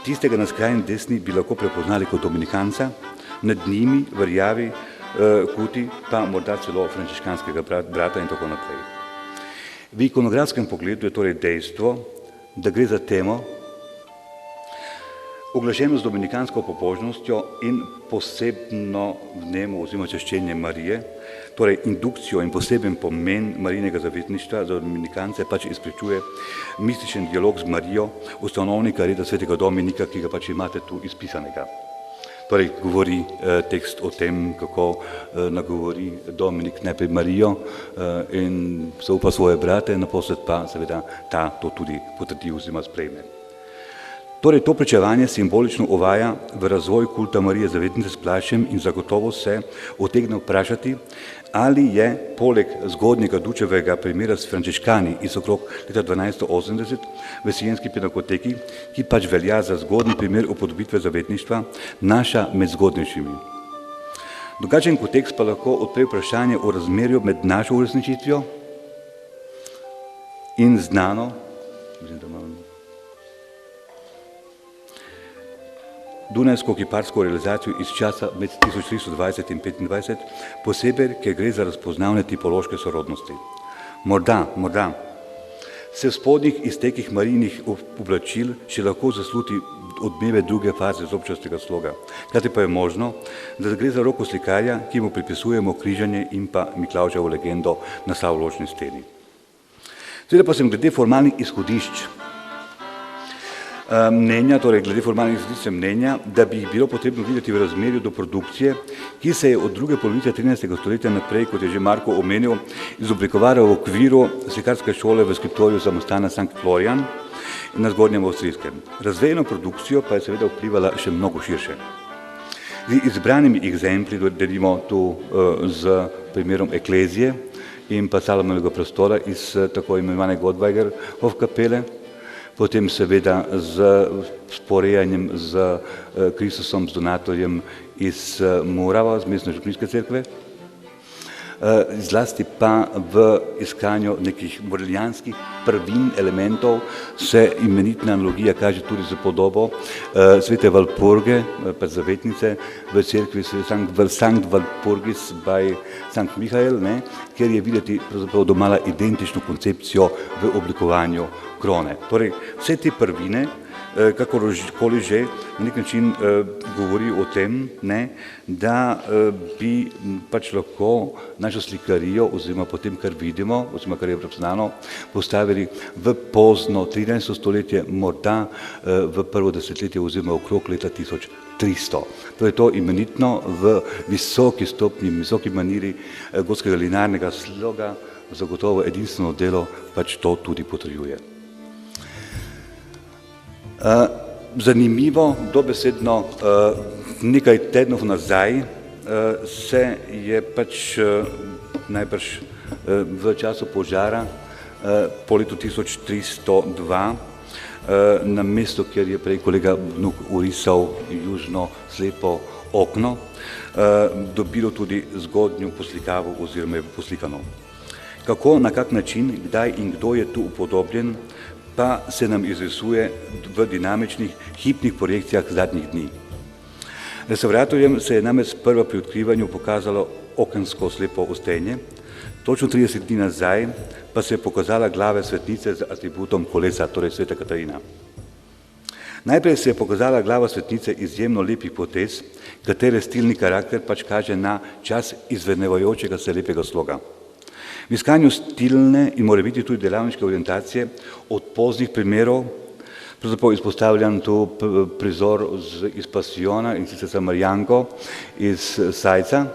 tistega na skrajni desni bi lahko prepoznali kot Dominikanca, nad njimi v rjavi kuti pa morda celo frančiškanskega brata in tako naprej. V ikonografskem pogledu je torej dejstvo, da gre za temo, Oglašeno z dominikansko pobožnostjo in posebno vnemo oziroma čaščenje Marije, torej indukcijo in poseben pomen Marijinega zavetništva za dominikance pač izpričuje mističen dialog z Marijo, ustanovnika reda svetega Dominika, ki ga pač imate tu izpisanega. Torej govori tekst o tem, kako nagovori Dominik najprej Marijo in zaupa svoje brate, naposled pa seveda ta to tudi potrdi oziroma sprejme. Torej, to pričevanje simbolično uvaja v razvoj kulta Marije Zavetnice s plaščem in zagotovo se utegne vprašati, ali je poleg zgodnjega Dučevega primera s Frančiškani iz okrog leta 1280 v Sienski pinakoteki, ki pač velja za zgodni primer upodobitve zavetništva, naša med zgodnejšimi. Drugačen kontekst pa lahko odpre vprašanje o razmerju med našo uresničitvijo in znano, Dunajsko-kiparsko realizacijo iz časa med 1320 in 25, posebej, ker gre za razpoznavne tipološke sorodnosti. Morda se v spodnjih iztekih Marijinih oblačil še lahko zasluti odmeve druge faze zobčastega sloga. Hkrati pa je možno, da gre za roko slikarja, ki mu pripisujemo križanje in pa Miklavževo legendo na Savoločni steni. Seveda pa sem glede formalnih izhodišč glede formalnih izhodišč mnenja, da bi jih bilo potrebno videti v razmerju do produkcije, ki se je od druge polovice 13. stoletja naprej, kot je že Marko omenil, izoblikovala v okviru slikarske šole v skriptorju samostana Sankt Florian na Zgornjem Avstrijskem. Razvejeno produkcijo pa je seveda vplivala še mnogo širše. Z izbranimi egzempli, delimo tu z primerom Eklezije in pa Salomonovega prostora iz tako imenovane Godweigerhof kapele, potem seveda z sporejanjem z Kristusom, z donatorjem iz Murava, z mestne župnijske cerkve, zlasti pa v iskanju nekih morelijanskih prvin elementov se imenitna analogija kaže tudi za podobo svete Valpurge, zavetnice v cerkvi Sankt Valpurgis by Sankt Michael, kjer je videti pravzaprav domala identično koncepcijo v oblikovanju krone. Torej, vse te prvine, kakorkoli že, na nek način govori o tem, da bi pač lahko našo slikarijo, oziroma potem, kar vidimo, oziroma kar je prepoznano, postavili v pozno 13. stoletje, morda v prvo desetletje oziroma okrog leta 1300. Torej, to imenitno v visoki stopnji, visoki maniri gotskega linearnega sloga, zagotovo edinstveno delo pač to tudi potrjuje. Zanimivo, dobesedno nekaj tednov nazaj se je pač najbrž v času požara po letu 1302 na mesto, kjer je prej kolega Vnuk urisal južno slepo okno, dobilo tudi zgodnjo poslikavo oziroma je poslikano. Kako, na kak način, kdaj in kdo je tu upodobljen, pa se nam izrisuje v dinamičnih, hipnih projekcijah zadnjih dni. Restauratorjem se je namreč sprva pri odkrivanju pokazalo okensko slepo ostenje, točno 30 dni nazaj pa se je pokazala glava svetnice z atributom kolesa, torej sveta Katarina. Najprej se je pokazala glava svetnice izjemno lepih potez, katere stilni karakter pač kaže na čas izvenevajočega se lepega sloga. V iskanju stilne in morebiti tudi delavniške orientacije od poznih primerov, pravzaprav izpostavljam tu prizor iz Pasiona in sicer Marijanko iz Sajca,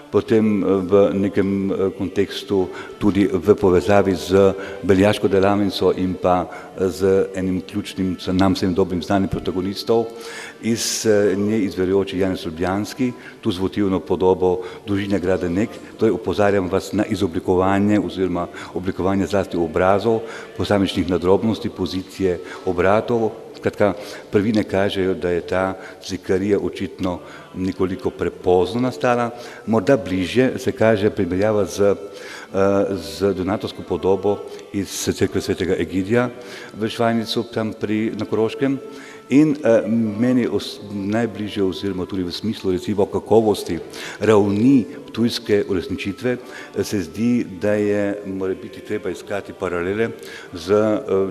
potem v nekem kontekstu tudi v povezavi z beljaško delavnico in pa z enim ključnim, nam vsem dobrim znanim protagonistov, iz nje izverujoči Janez Ljubljanski, tu z votivno podobo Družine grada Nek, torej opozarjam vas na izoblikovanje oziroma oblikovanje zlasti obrazov, posamičnih nadrobnosti, pozicije obratov. Skratka, prvine kažejo, da je ta slikarija očitno nekoliko prepozno nastala, morda bližje se kaže primerjava z donatorsko podobo iz cerkve svetega Egidija v Švajnicu, tam na Koroškem, in meni najbližje oziroma tudi v smislu recimo kakovosti ravni ptujske uresničitve, se zdi, da je morebiti treba iskati paralele z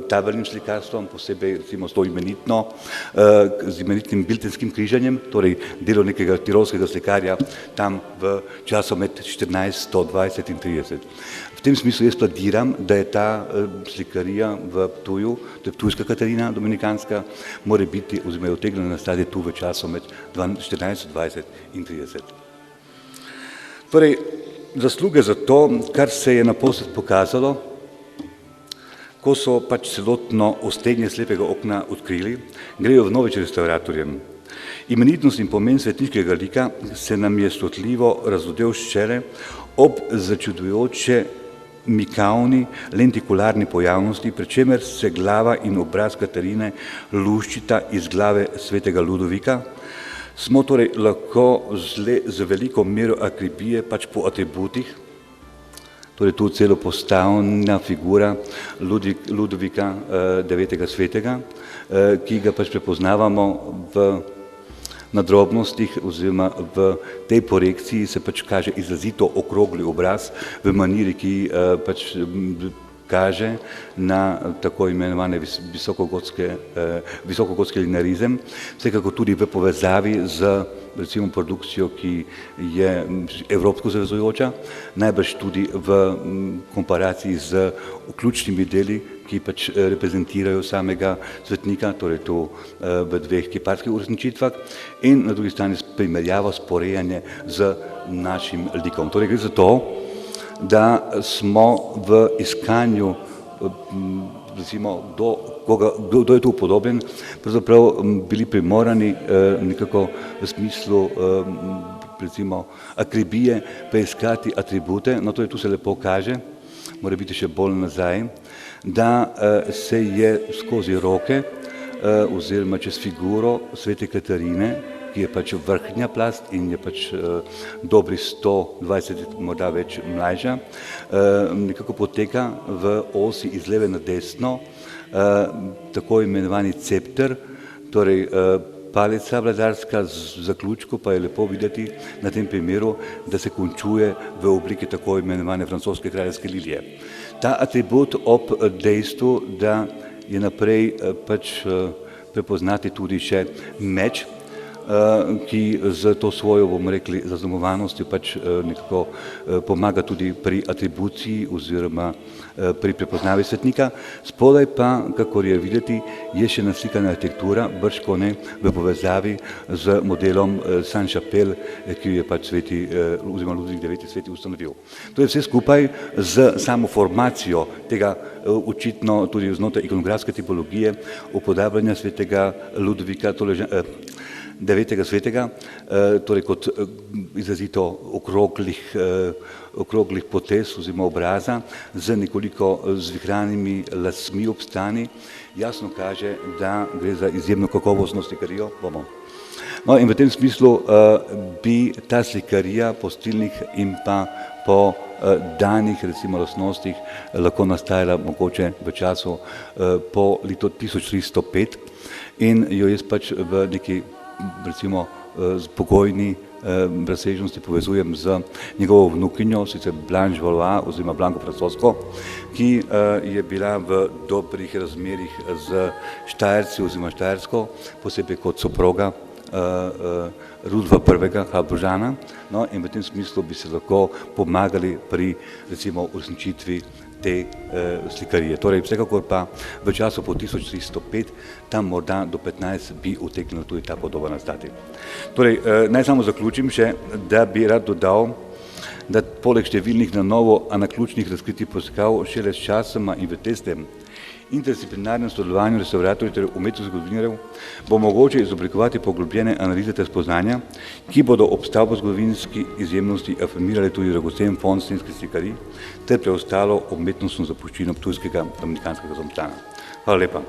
tabernim slikarstvom, posebej recimo s to z imenitnim biltenskim križanjem, torej delo nekega tirolskega slikarja tam v času med 1420 in 30. V tem smislu jaz plediram, da je ta slikarija v Ptuju, to je ptujska Katarina dominikanska, more biti oziroma je utegnjena nastati tu v času med 1420 in 30. Torej, zasluge za to, kar se je naposled pokazalo, ko so pač celotno ostenje slepega okna odkrili, grejo vnovič restauratorjem. Imenitnost in pomen svetniškega lika se nam je stotljivo razodel šele ob začudujoče mikavni lentikularni pojavnosti, pri čemer se glava in obraz Katarine luščita iz glave svetega Ludovika, smo torej lahko z veliko mero akribije pač po atributih, torej tu celo postavna figura Ludovika IX. Svetega, ki ga pač prepoznavamo na drobnostih oziroma v tej projekciji se pač kaže izrazito okrogli obraz v maniri, ki pač kaže na tako imenovane visokogotski linearizem, vsekako tudi v povezavi z recimo produkcijo, ki je evropsko zavezujoča, najbrž tudi v komparaciji z ključnimi deli, ki pač reprezentirajo samega svetnika, torej tu v dveh kiparskih uresničitvah, in na drugi strani primerjavo, sporejanje z našim likom. Torej gre za to, da smo v iskanju, recimo, kdo je tu upodobljen, pravzaprav bili primorani nekako v smislu, recimo, akribije preiskati atribute, no to je tu se lepo kaže, mora biti še bolj nazaj, da se je skozi roke oziroma čez figuro svete Katarine, ki je pač vrhnja plast in je pač dobri 120, morda več mlajša, nekako poteka v osi iz leve na desno, tako imenovani cepter, torej palica vladarska, z zaključku pa je lepo videti na tem primeru, da se končuje v obliki tako imenovane francoske kraljevske lilije. Ta atribut ob dejstvu, da je naprej pač prepoznati tudi še meč, ki z to svojo, bomo rekli, zaznamovanostjo pač nekako pomaga tudi pri atribuciji oziroma pri prepoznavi svetnika. Spodaj pa, kakor je videti, je še naslikana arhitektura, bržkone v povezavi z modelom Saint-Chapelle, ki je pač sveti, oziroma Ludovik IX. Sveti ustanovil. To je vse skupaj z samo formacijo tega očitno tudi znotraj ikonografske tipologije upodabljanja svetega Ludovika IX. Svetega, torej kot izrazito okroglih potez oziroma obraza z nekoliko zvihranimi lasmi ob strani, jasno kaže, da gre za izjemno kakovostno slikarijo. No in v tem smislu bi ta slikarija po stilnih in pa po danih, recimo, lastnostih lahko nastajala mogoče v času po letu 1305 in jo jaz pač v neki, recimo, spokojni razsežnosti povezujem z njegovo vnukinjo, sicer Blanche Valois oziroma Blanko Francosko, ki je bila v dobrih razmerih z Štajerci oziroma Štajersko, posebej kot soproga Rudolfa I. Habsburžana, no in v tem smislu bi se lahko pomagali pri, recimo, uresničitvi te slikarije. Torej, vsekakor pa v času po 1305, tam morda do 15 bi utegnila tudi ta podoba nastati. Torej, naj samo zaključim še, da bi rad dodal, da poleg številnih na novo anaključnih razkritij poiskav šele s časoma in v testem interdisciplinarnem sodelovanju restauratorjev ter umetnostnih zgodovinarjev bo mogoče izoblikovati poglobljene analize ter spoznanja, ki bodo ob stavbozgodovinski izjemnosti afirmirali tudi dragocen fond slovenskih slikarij ter preostalo umetnostno zapuščino ptujskega dominikanskega samostana. Hvala lepa.